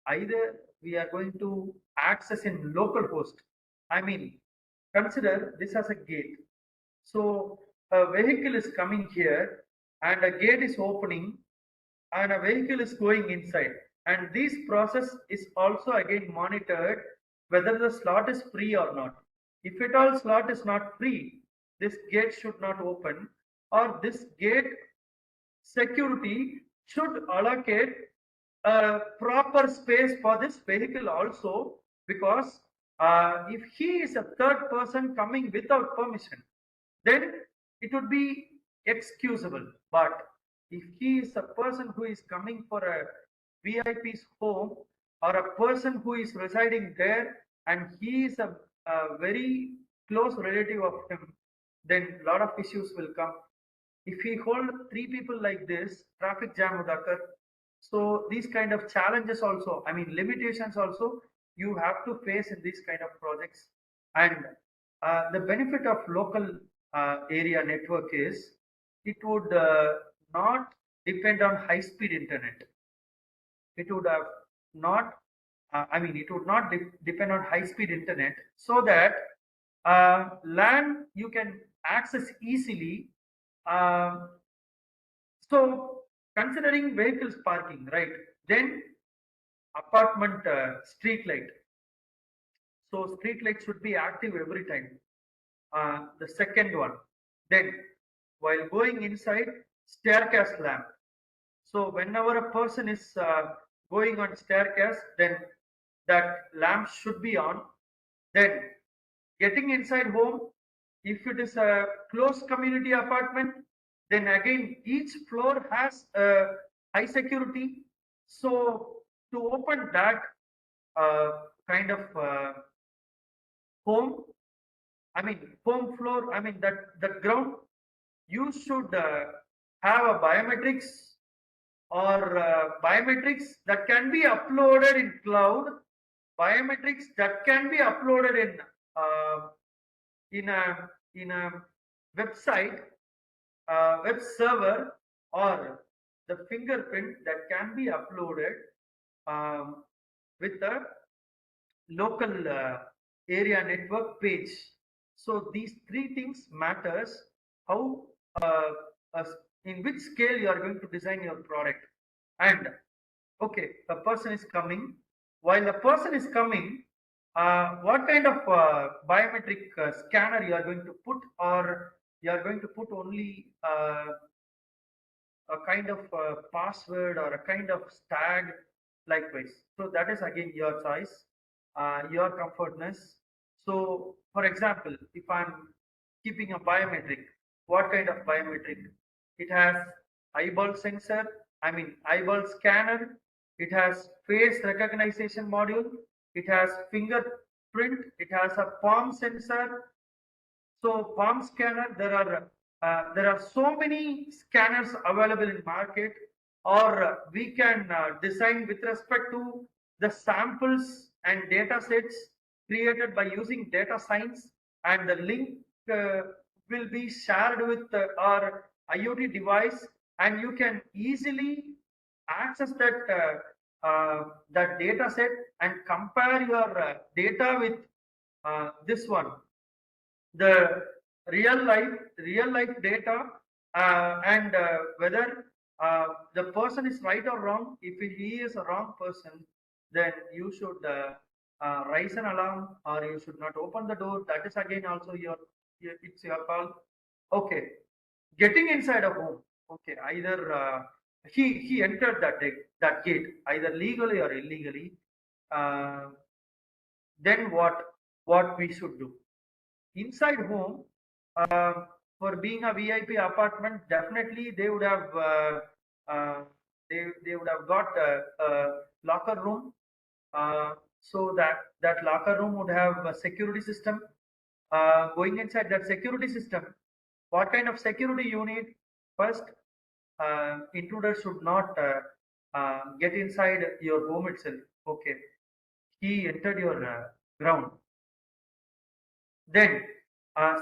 Either we are going to access in local host. I mean, consider this as a gate. So a vehicle is coming here and a gate is opening and a vehicle is going inside, and this process is also again monitored whether the slot is free or not. If at all slot is not free, this gate should not open, or this gate security should allocate a proper space for this vehicle also, because if he is a third person coming without permission, then it would be excusable. But if he is a person who is coming for a VIP's home, or a person who is residing there and he is a very close relative of him, then a lot of issues will come. If we hold three people like this, traffic jam would occur. So these kind of challenges also, I mean limitations also, you have to face in these kind of projects. And the benefit of local area network is it would not depend on high speed internet. It would have not, I mean, it would not depend on high speed internet, so that land you can access easily. Um, so considering vehicles parking, right? Then apartment street light. So street light should be active every time. The second one. Then while going inside, staircase lamp. So whenever a person is going on staircase, then that lamp should be on. Then getting inside home, if it is a closed community apartment, then again each floor has a high security. So to open that uh, kind of home, I mean home floor, I mean that ground, you should have a biometrics, or biometrics that can be uploaded in cloud, biometrics that can be uploaded uh, in a website, web server, or the fingerprint that can be uploaded um, with the local area network page. So these three things matters how uh, uh, in which scale you are going to design your product. And okay, a person is coming. While the person is coming, what kind of biometric scanner you are going to put, or you are going to put only a kind of password or a kind of tag likewise. So that is again your choice, your comfortness. So for example, if I'm keeping a biometric, what kind of biometric? It has eyeball sensor, I mean eyeball scanner, it has face recognition module, it has fingerprint, it has a palm sensor. So palm scanner, there are so many scanners available in market, or we can design with respect to the samples and data sets created by using data science, and the link uh, will be shared with our IoT device, and you can easily access that data set and compare your data with this one, the real life data, and whether the person is right or wrong. If he is a wrong person, then you should raise an alarm, or you should not open the door. That is again also it's your call. Okay, getting inside a home. Okay, either he entered that gate either legally or illegally. uh, then what we should do inside home, uh, for being a VIP apartment, definitely they would have they would have got a locker room, so that locker room would have a security system. Going inside that security system, what kind of security you need? First, intruder should not get inside your home itself. Okay, he entered your ground. Then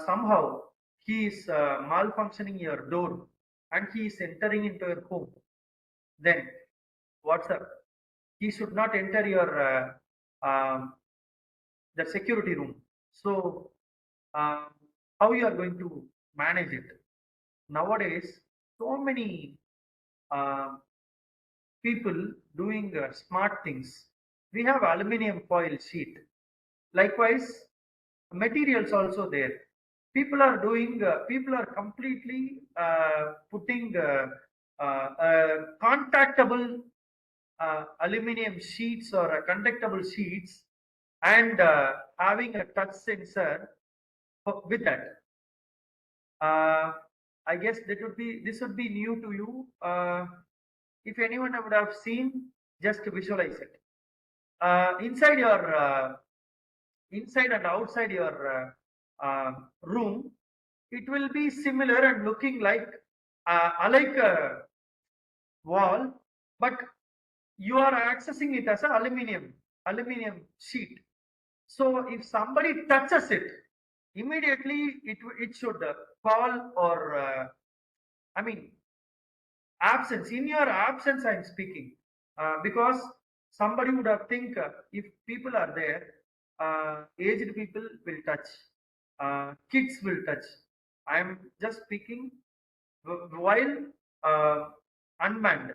somehow he is malfunctioning your door and he is entering into your home. Then what's up? He should not enter your the security room. So um, how you are going to manage it? Nowadays, so many uh, people doing smart things. We have aluminum foil sheet. Likewise, materials also there. People are completely putting contactable aluminum sheets or conductible sheets and having a touch sensor with that. Uh, I guess this would be new to you. If anyone would have seen, just visualize it. Inside and outside your room, it will be similar and looking like a wall, but you are accessing it as an aluminum sheet. So if somebody touches it, immediately it should call or I mean absence. In your absence I'm speaking, because somebody would have think, if people are there, aged people will touch, kids will touch. I am just speaking while uh, unmanned,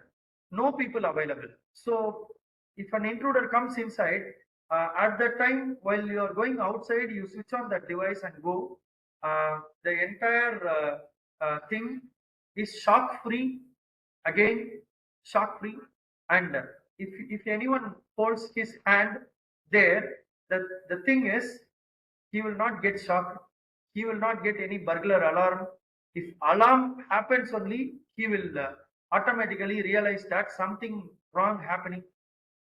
no people available. So if an intruder comes inside, at that time while you are going outside, you switch on that device and go. The entire thing is shock free. Again, shock free. And if anyone holds his hand there, the thing is, he will not get shocked, he will not get any burglar alarm. If alarm happens only, he will automatically realize that something wrong happening.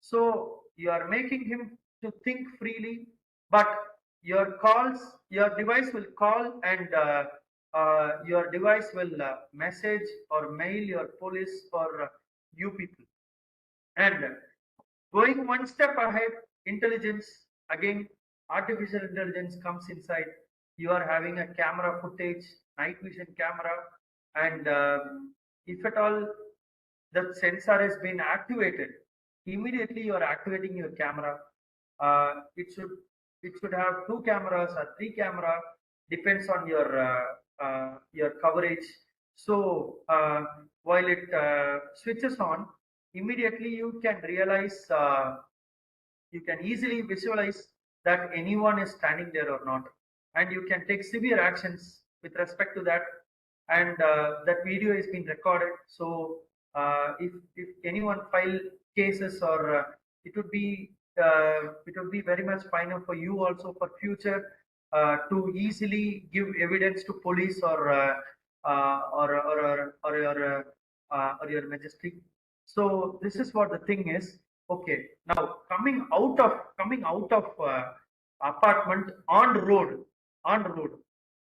So you are making him to think freely, but your device will call, and your device will message or mail your police or you people. And going one step ahead, intelligence, again, artificial intelligence comes inside. You are having a camera footage, night vision camera, and if at all the sensor has been activated, immediately you are activating your camera. It should have two cameras or three camera, depends on your coverage. So while it switches on, immediately you can realize, you can easily visualize that anyone is standing there or not, and you can take severe actions with respect to that. And that video is being recorded. So if anyone file cases, or it would be very much finer for you also for future, to easily give evidence to police or your majesty. So this is what the thing is. Okay, now coming out of apartment, on road.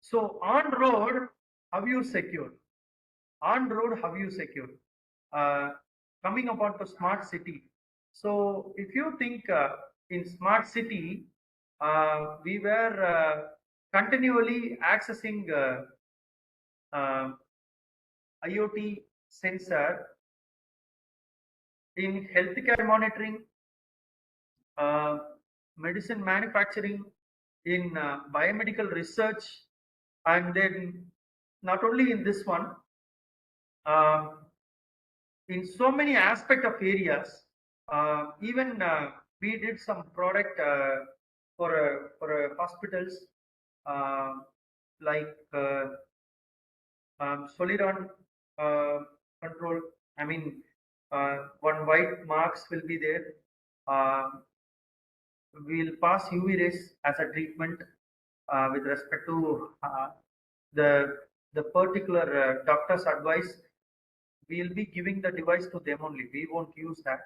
So on road, how you secure? On road, how you secure? Uh, Coming upon to smart city. So if you think, in smart city, we were continually accessing IoT sensor in healthcare monitoring, uh, medicine manufacturing, in biomedical research, and then not only in this one, uh, in so many aspect of areas. Even we did some product for hospitals, uh, like Soliron uh, control. I mean, one white marks will be there. Uh, we'll pass UV rays as a treatment with respect to the particular doctor's advice. we'll be giving the device to them only. We won't use that.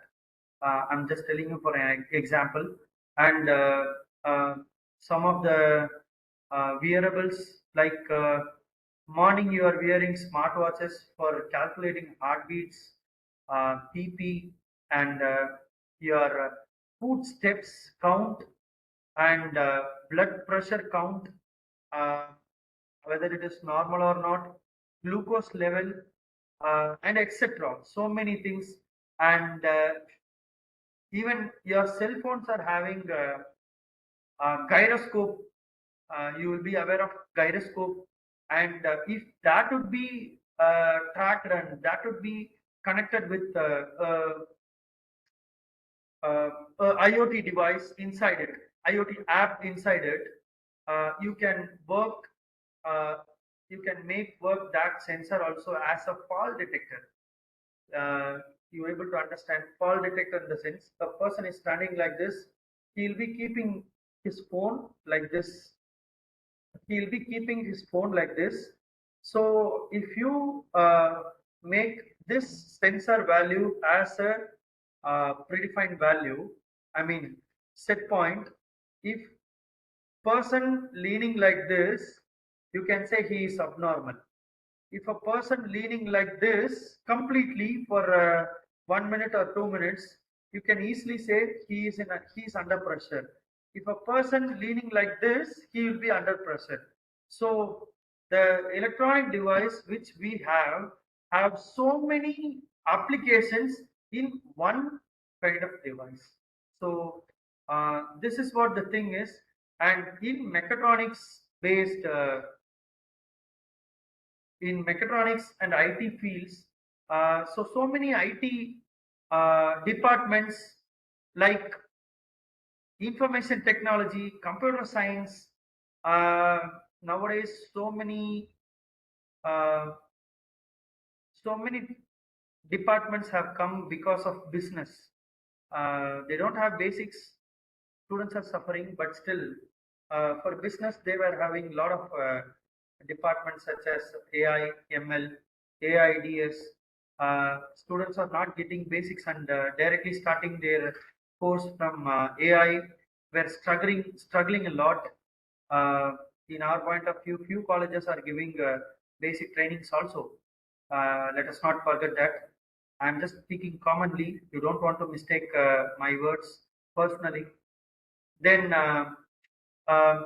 I'm just telling you for an example. And some of the wearables, like morning you are wearing smartwatches for calculating heartbeats, PP, and your footsteps count, and blood pressure count, uh, whether it is normal or not, glucose level, and etc. So many things, and even your cell phones are having gyroscope. You will be aware of gyroscope, and if that would be tracked and that would be connected with IoT device inside it, IoT app inside it, you can work, uh, you can make work that sensor also as a fall detector. You're able to understand fall detector in the sense a person is standing like this, he'll be keeping his phone like this, he'll be keeping his phone like this. So if you make this sensor value as a predefined value, I mean set point, if person leaning like this, you can say he is abnormal. If a person leaning like this completely for 1 minute or 2 minutes, you can easily say he is under pressure. If a person leaning like this, he will be under pressure. So the electronic device which we have so many applications in one kind of device. So this is what the thing is, and in mechatronics based in mechatronics and IT fields. So many IT departments like information technology, computer science. Uh, Nowadays, uh, so many departments have come because of business. They don't have basics. Students are suffering, but still, for business, they were having a lot of departments such as AI, ML, AIDS. Students are not getting basics and directly starting their course from AI. We're struggling a lot. Uh, in our point of view, few colleges are giving basic trainings also. Let us not forget that. I'm just speaking commonly. You don't want to mistake my words personally. Then, uh,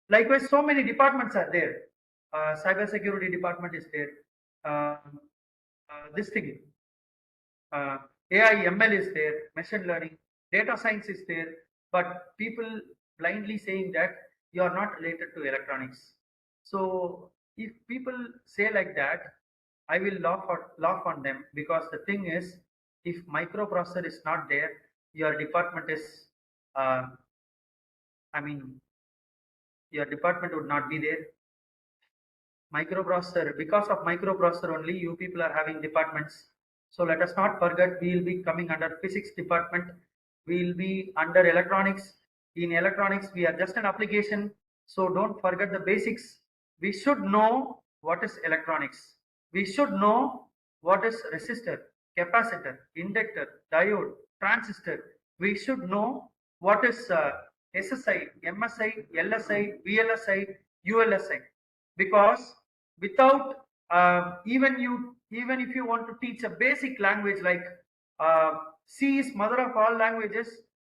likewise, so many departments are there. Cyber security department is there. Uh, this thing, uh, AI, ML is there. Machine learning, data science is there. But people blindly saying that you are not related to electronics. So if people say like that, I will laugh on them, because the thing is, if microprocessor is not there, your department is, uh, I mean, your department would not be there. Microprocessor, because of microprocessor only you people are having departments. So let us not forget, we will be coming under physics department, we will be under electronics. In electronics we are just an application, so don't forget the basics. We should know what is electronics, we should know what is resistor, capacitor, inductor, diode, transistor. We should know what is SSI, MSI, LSI, VLSI, ULSI, because without even if you want to teach a basic language like uh, C is mother of all languages,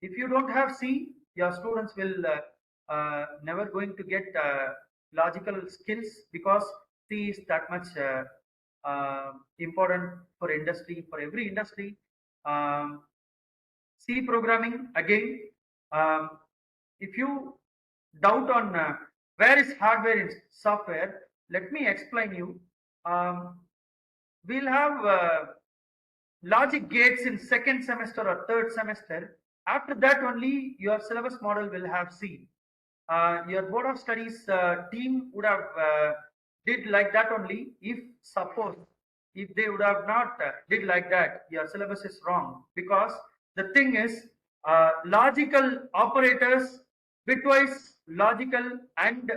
if you don't have C, your students will never going to get logical skills, because C is that much important for industry, for every industry. um, C programming again. Um, if you doubt on where is hardware and software, let me explain you. Um, we'll have logic gates in second semester or third semester. After that only your syllabus model will have C. Your board of studies team would have did like that only. If suppose if they would have not did like that, your syllabus is wrong, because the thing is, logical operators, bitwise logical and,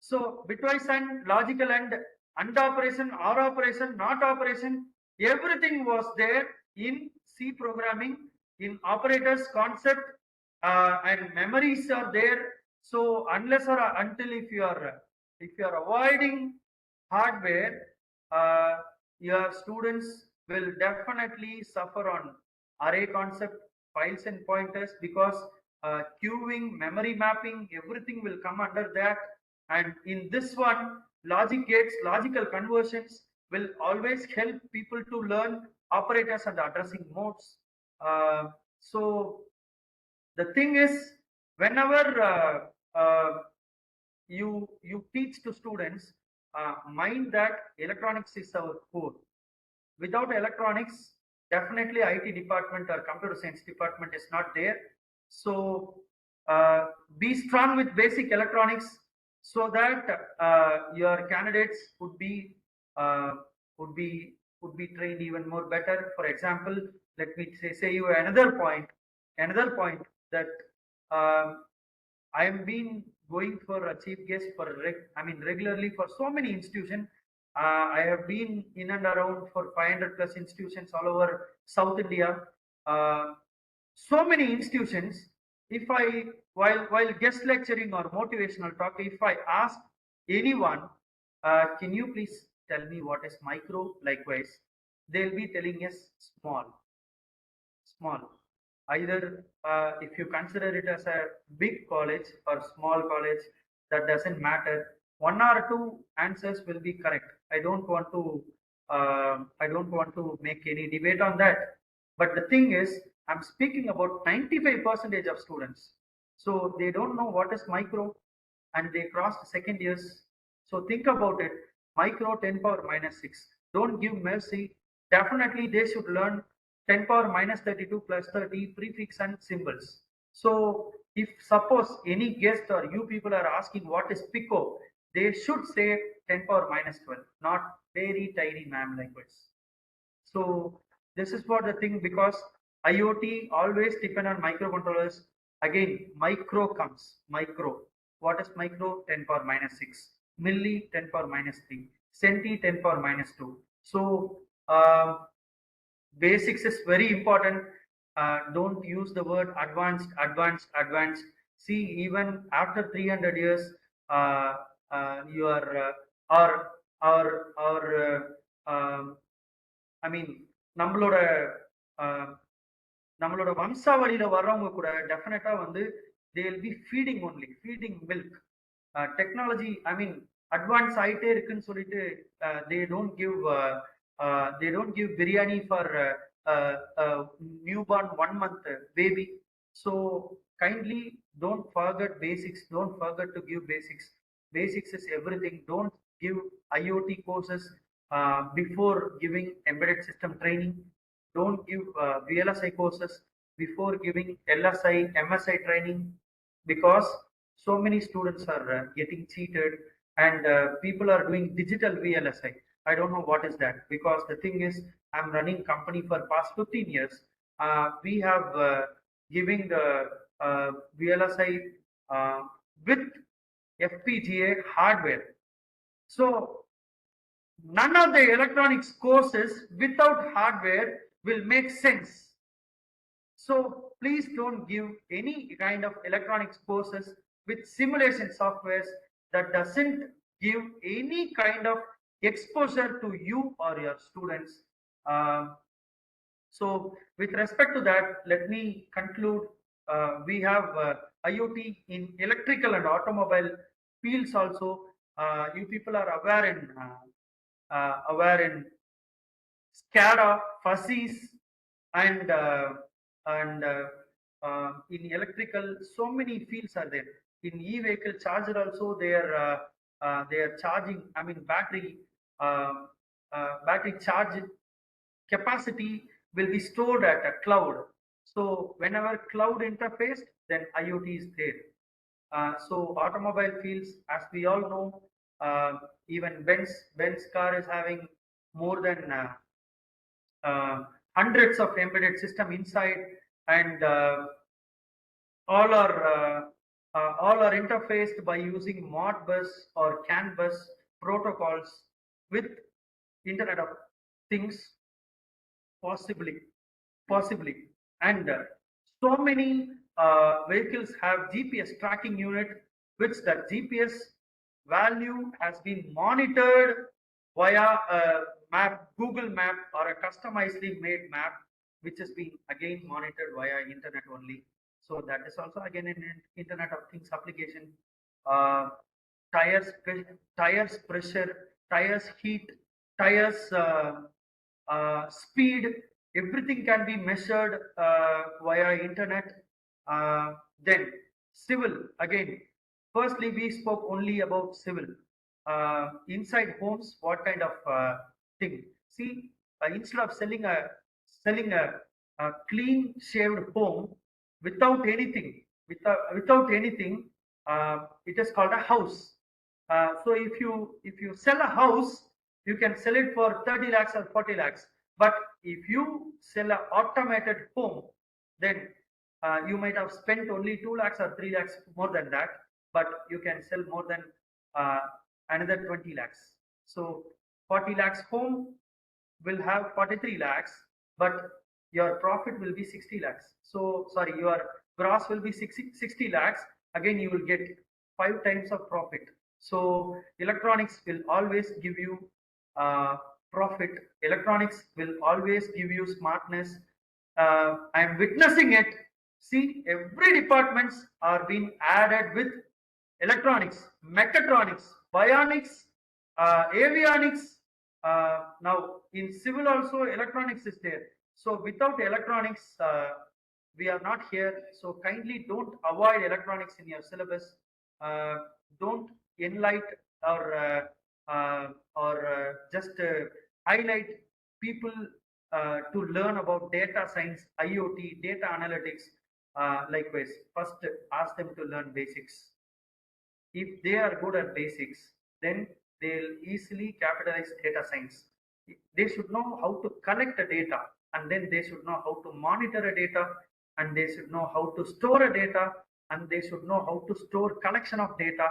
so bitwise and logical and and operation, or operation, not operation, everything was there in C programming, in operators concept, and memories are there. So unless or until if you are avoiding hardware, uh, your students will definitely suffer on array concept, files and pointers, because queuing, memory mapping, everything will come under that. And in this one, logic gates, logical conversions will always help people to learn operators and addressing modes. So the thing is, whenever you teach to students, mind that electronics is our core. Without electronics, definitely IT department or computer science department is not there. So be strong with basic electronics, so that your candidates uh, would be would be trained even more better. For example, let me say you another point that um, I have been going for a chief guest for regularly for so many institutions. I have been in and around for 500 plus institutions all over South India. Uh, so many institutions. If I while guest lecturing or motivational talk, if I ask anyone, can you please tell me what is micro? Likewise, they'll be telling us small, small. Either if you consider it as a big college or small college, that doesn't matter. One or two answers will be correct. I don't want to make any debate on that. But the thing is, I'm speaking about 95% of students. So they don't know what is micro, and they crossed second years. So think about it. Micro 10 power minus 6. Don't give mercy. Definitely they should learn 10 power minus 32 plus 30 prefix and symbols. So if suppose any guest or you people are asking what is pico, they should say 10 power minus 12, not very tiny ma'am likewise. So this is what the thing, because IoT always depend on microcontrollers. Again, micro comes micro. What is micro? 10 power minus 6. Milli 10 power minus 3. Centi 10 power minus 2. So basics is very important. Don't use the word advanced, advanced, advanced. See, even after 300 years, uh, you are or I mean, நம்மளோட uh, நம்மளோட வம்சாவளியில வர்றவங்க கூட டெஃபினட்டா வந்து they will be feeding only feeding milk. Technology, I mean, advance ஆயிட்டே இருக்குன்னு சொல்லிட்டு they don't give biryani for newborn 1 month baby. So kindly don't forget basics, don't forget to give basics. Basics is everything. Don't give IoT courses before giving embedded system training. Don't give VLSI courses before giving LSI MSI training, because so many students are getting cheated, and people are doing digital VLSI. I don't know what is that, because the thing is, I'm running company for past 15 years. We have giving the VLSI uh, with FPGA hardware. So none of the electronics courses without hardware will make sense. So please don't give any kind of electronics courses with simulation softwares that doesn't give any kind of exposure to you or your students. Um, so with respect to that, let me conclude. We have IoT in electrical and automobile fields also. You people are aware in SCADA, fuzzies, and and in electrical, so many fields are there. In e-vehicle charger also, they are charging. I mean, uh, battery charge capacity will be stored at a cloud. So whenever cloud interface, then IoT is there. So automobile fields, as we all know, even Benz car is having more than uh, hundreds of embedded system inside, and all are all are interfaced by using Modbus or CAN bus protocols. with Internet of Things, possibly, and so many vehicles have GPS tracking unit, which that GPS value has been monitored via a map, Google Map, or a customizedly made map, which has been again monitored via internet only. So that is also again an Internet of Things application. Uh, tires, tires pressure, tires heat, tires speed, everything can be measured via internet. Then civil, again, firstly we spoke only about civil. Inside homes, what kind of thing? See, instead of selling a clean shaved home without anything, without anything, it is called a house. So if you sell a house, you can sell it for 30 lakhs or 40 lakhs. But if you sell an automated home, then you might have spent only 2 lakhs or 3 lakhs more than that, but you can sell more than uh, another 20 lakhs. So 40 lakhs home will have 43 lakhs, but your profit will be 60 lakhs. So, sorry, your gross will be 60 lakhs. Again, you will get 5 times of profit. So, electronics will always give you profit. Electronics will always give you smartness. I am witnessing it. See, every departments are being added with electronics, mechatronics, bionics, avionics. Now in civil also electronics is there. So without electronics, we are not here. So kindly don't avoid electronics in your syllabus. Uh, don't enlighten or just highlight people to learn about data science, IoT, data analytics. Likewise, first ask them to learn basics. If they are good at basics, then they'll easily capitalize data science. They should know how to collect the data, and then they should know how to monitor a data, and they should know how to store a data, and they should know how to store collection of data,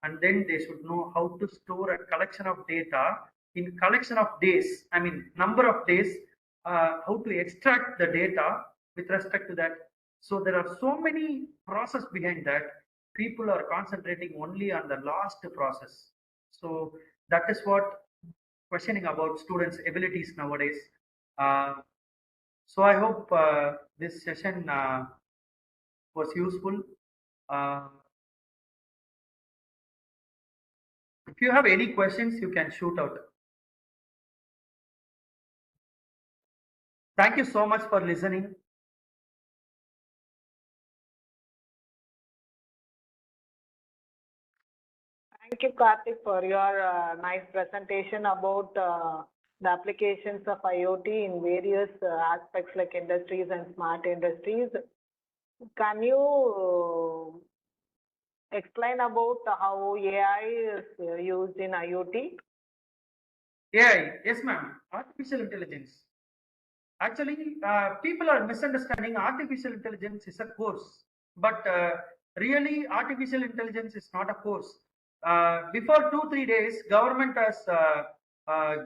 and then they should know how to store a collection of data in collection of days. I mean, number of days, how to extract the data with respect to that. So there are so many process behind that. People are concentrating only on the last process. So that is what questioning about students' abilities nowadays. Uh, so I hope this session was useful. Uh, if you have any questions, you can shoot out. Thank you so much for listening. Thank you, Karthik, for your nice presentation about the applications of IoT in various aspects like industries and smart industries. Can you explain about how AI is used in IoT? AI, yes, ma'am. Artificial intelligence. Actually, people are misunderstanding artificial intelligence is a course, but really artificial intelligence is not a course. Before 2 3 days, government has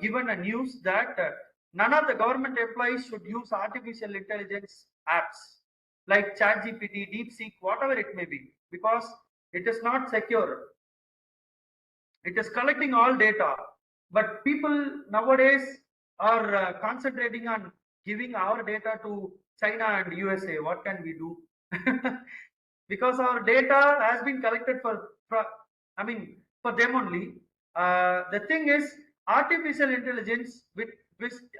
given a news that none of the government employees should use artificial intelligence apps like ChatGPT, DeepSeek, whatever it may be, because it is not secure. It is collecting all data, but people nowadays are concentrating on giving our data to China and USA. What can we do? Because our data has been collected for I mean, for them only. The thing is, artificial intelligence, which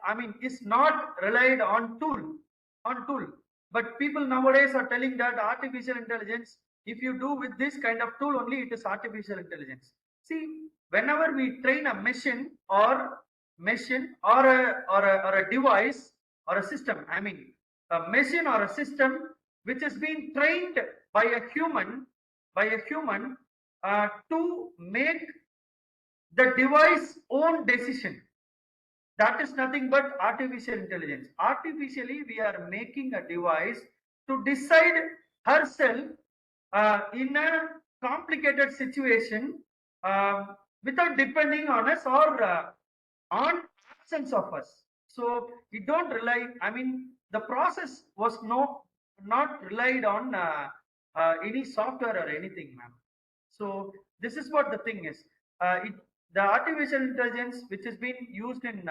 I mean, is not relied on tool. But people nowadays are telling that artificial intelligence, if you do with this kind of tool only, it is artificial intelligence. See, whenever we train a machine or a device or a system, I mean, a machine or a system which is being trained by a human to make the device own decision, that is nothing but artificial intelligence. Artificially, we are making a device to decide herself in a complicated situation, without depending on us or on absence of us. So it don't rely, I mean, the process was not relied on any software or anything, ma'am. So this is what the thing is. The artificial intelligence, which has been used in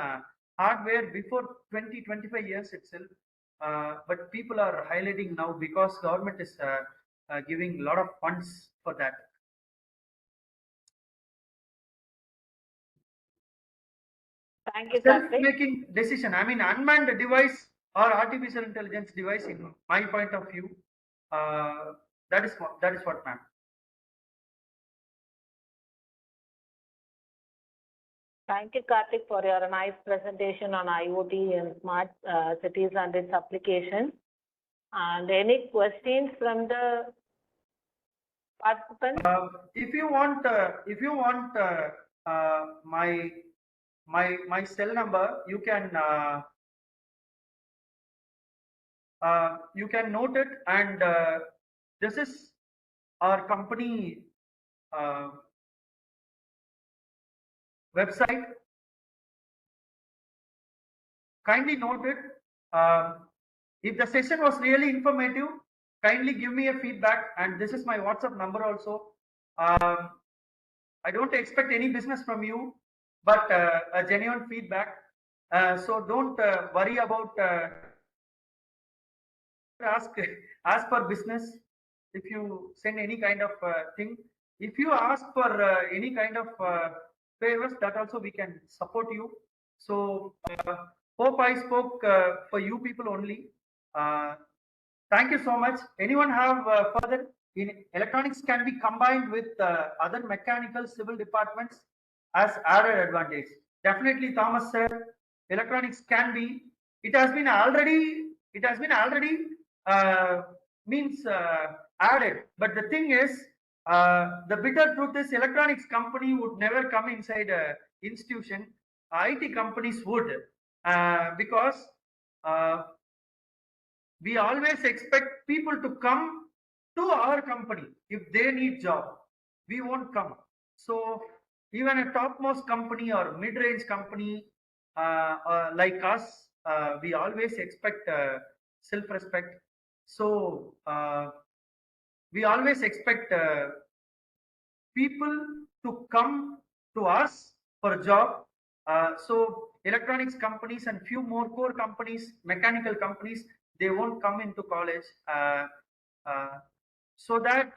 hardware before 20-25 years itself, but people are highlighting now because government is giving a lot of funds for that. Thank you, Karthik. Self-making decision. I mean, unmanned device or artificial intelligence device, in my point of view, uh, that is what, ma'am. Thank you, Karthik, for your nice presentation on IoT and smart cities and its application. And any questions from the participants? If you want my cell number, you can note it, and this is our company uh, website. Kindly note it. If the session was really informative, kindly give me a feedback, and this is my WhatsApp number also. Um, I don't expect any business from you, but a genuine feedback. So don't worry about ask ask for business. If you send any kind of thing, if you ask for any kind of favors, that also we can support you. So hope I spoke for you people only. uh, Thank you so much. Anyone have further? In electronics can be combined with other mechanical civil departments as added advantage. Definitely, Thomas sir, electronics can be. It has been already. It has been already uh, means added. But the thing is, the bitter truth is, electronics company would never come inside a institution. IT companies would, because uh, we always expect people to come to our company if they need job. We won't come. So even a topmost company or mid-range company like us, we always expect self-respect. So we always expect people to come to us for a job. So electronics companies and few more core companies, mechanical companies, they won't come into college. Uh, so that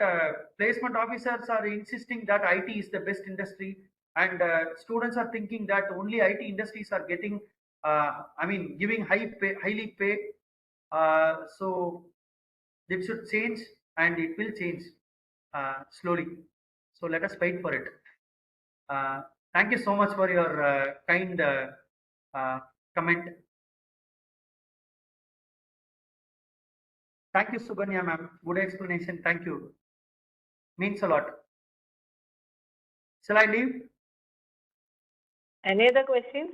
placement officers are insisting that IT is the best industry, and students are thinking that only IT industries are getting, I mean, giving highly pay. So it should change, and it will change slowly. So let us fight for it. Uh, Thank you so much for your kind uh, comment. Thank you, Subhanya ma'am. Good explanation. Thank you. Means a lot. Shall I leave? Any other questions?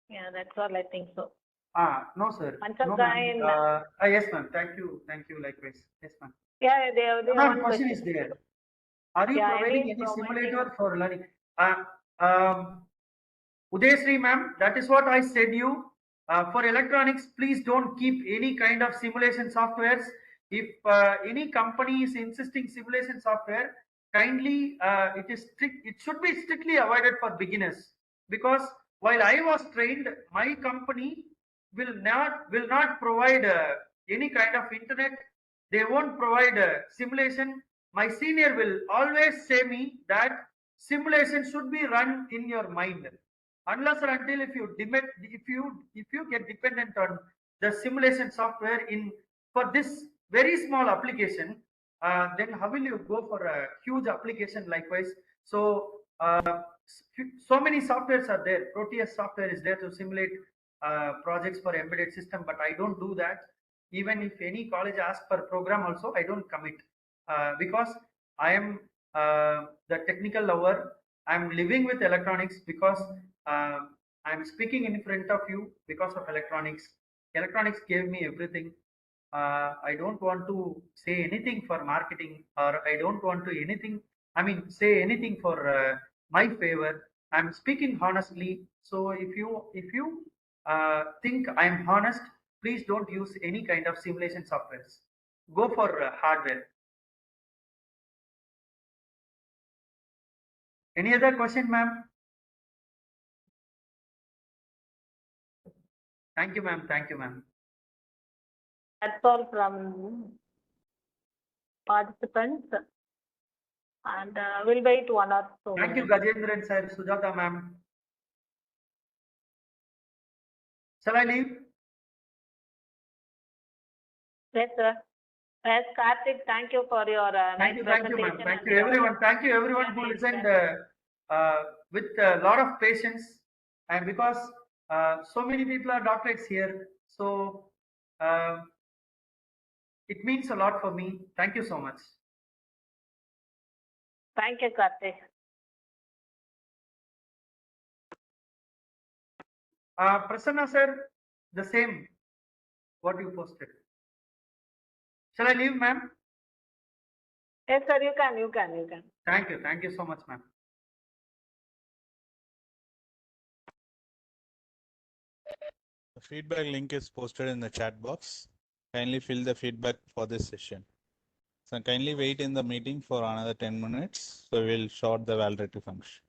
Yeah, that's all. I think so. No, sir. Once No, ma'am. again, Yes, ma'am. Thank you. Thank you. Likewise. Yes, ma'am. yeah, they have Ma'am, one question question. is there. Are you Yeah, providing any any providing. simulator for learning? Udayasri ma'am, that is what I said you. For electronics, please don't keep any kind of simulation softwares. If any company is insisting simulation software, kindly it should be strictly avoided for beginners, because while I was trained, my company will not provide any kind of internet. They won't provide simulation. My senior will always say me that simulation should be run in your mind. Unless or until if you get dependent on the simulation software in for this very small application, then how will you go for a huge application likewise? So so many softwares are there. Proteus software is there to simulate projects for embedded system, but I don't do that. Even if any college asks for program also, I don't commit, because I am the technical lover. I'm living with electronics because uh, I'm speaking in front of you because of electronics. Electronics gave me everything. I don't want to say anything for marketing, or I don't want to anything I mean, say anything for my favor. I'm speaking honestly. So if you think I'm honest, please don't use any kind of simulation softwares. Go for hardware. Any other question, ma'am? Thank you, ma'am. Thank you, ma'am. That's all from participants. And we'll wait 1 or 2 Thank you, minutes. Gajendran sir, Sujata ma'am. Shall I leave? Yes, sir. Yes, Karthik, thank you for your nice Thank you, ma'am. presentation Thank and you, your everyone. Thank you, everyone who journey listened inspiration. with a lot of patience. And because so many people are doctorates here, so uh, it means a lot for me. Thank you so much. Thank you, Karthik. Prasanna sir, the same, what you posted. Shall I leave, ma'am? Yes, sir, you can. Thank you so much, ma'am. The feedback link is posted in the chat box. Kindly fill the feedback for this session. So kindly wait in the meeting for another 10 minutes. So we'll short the validity function.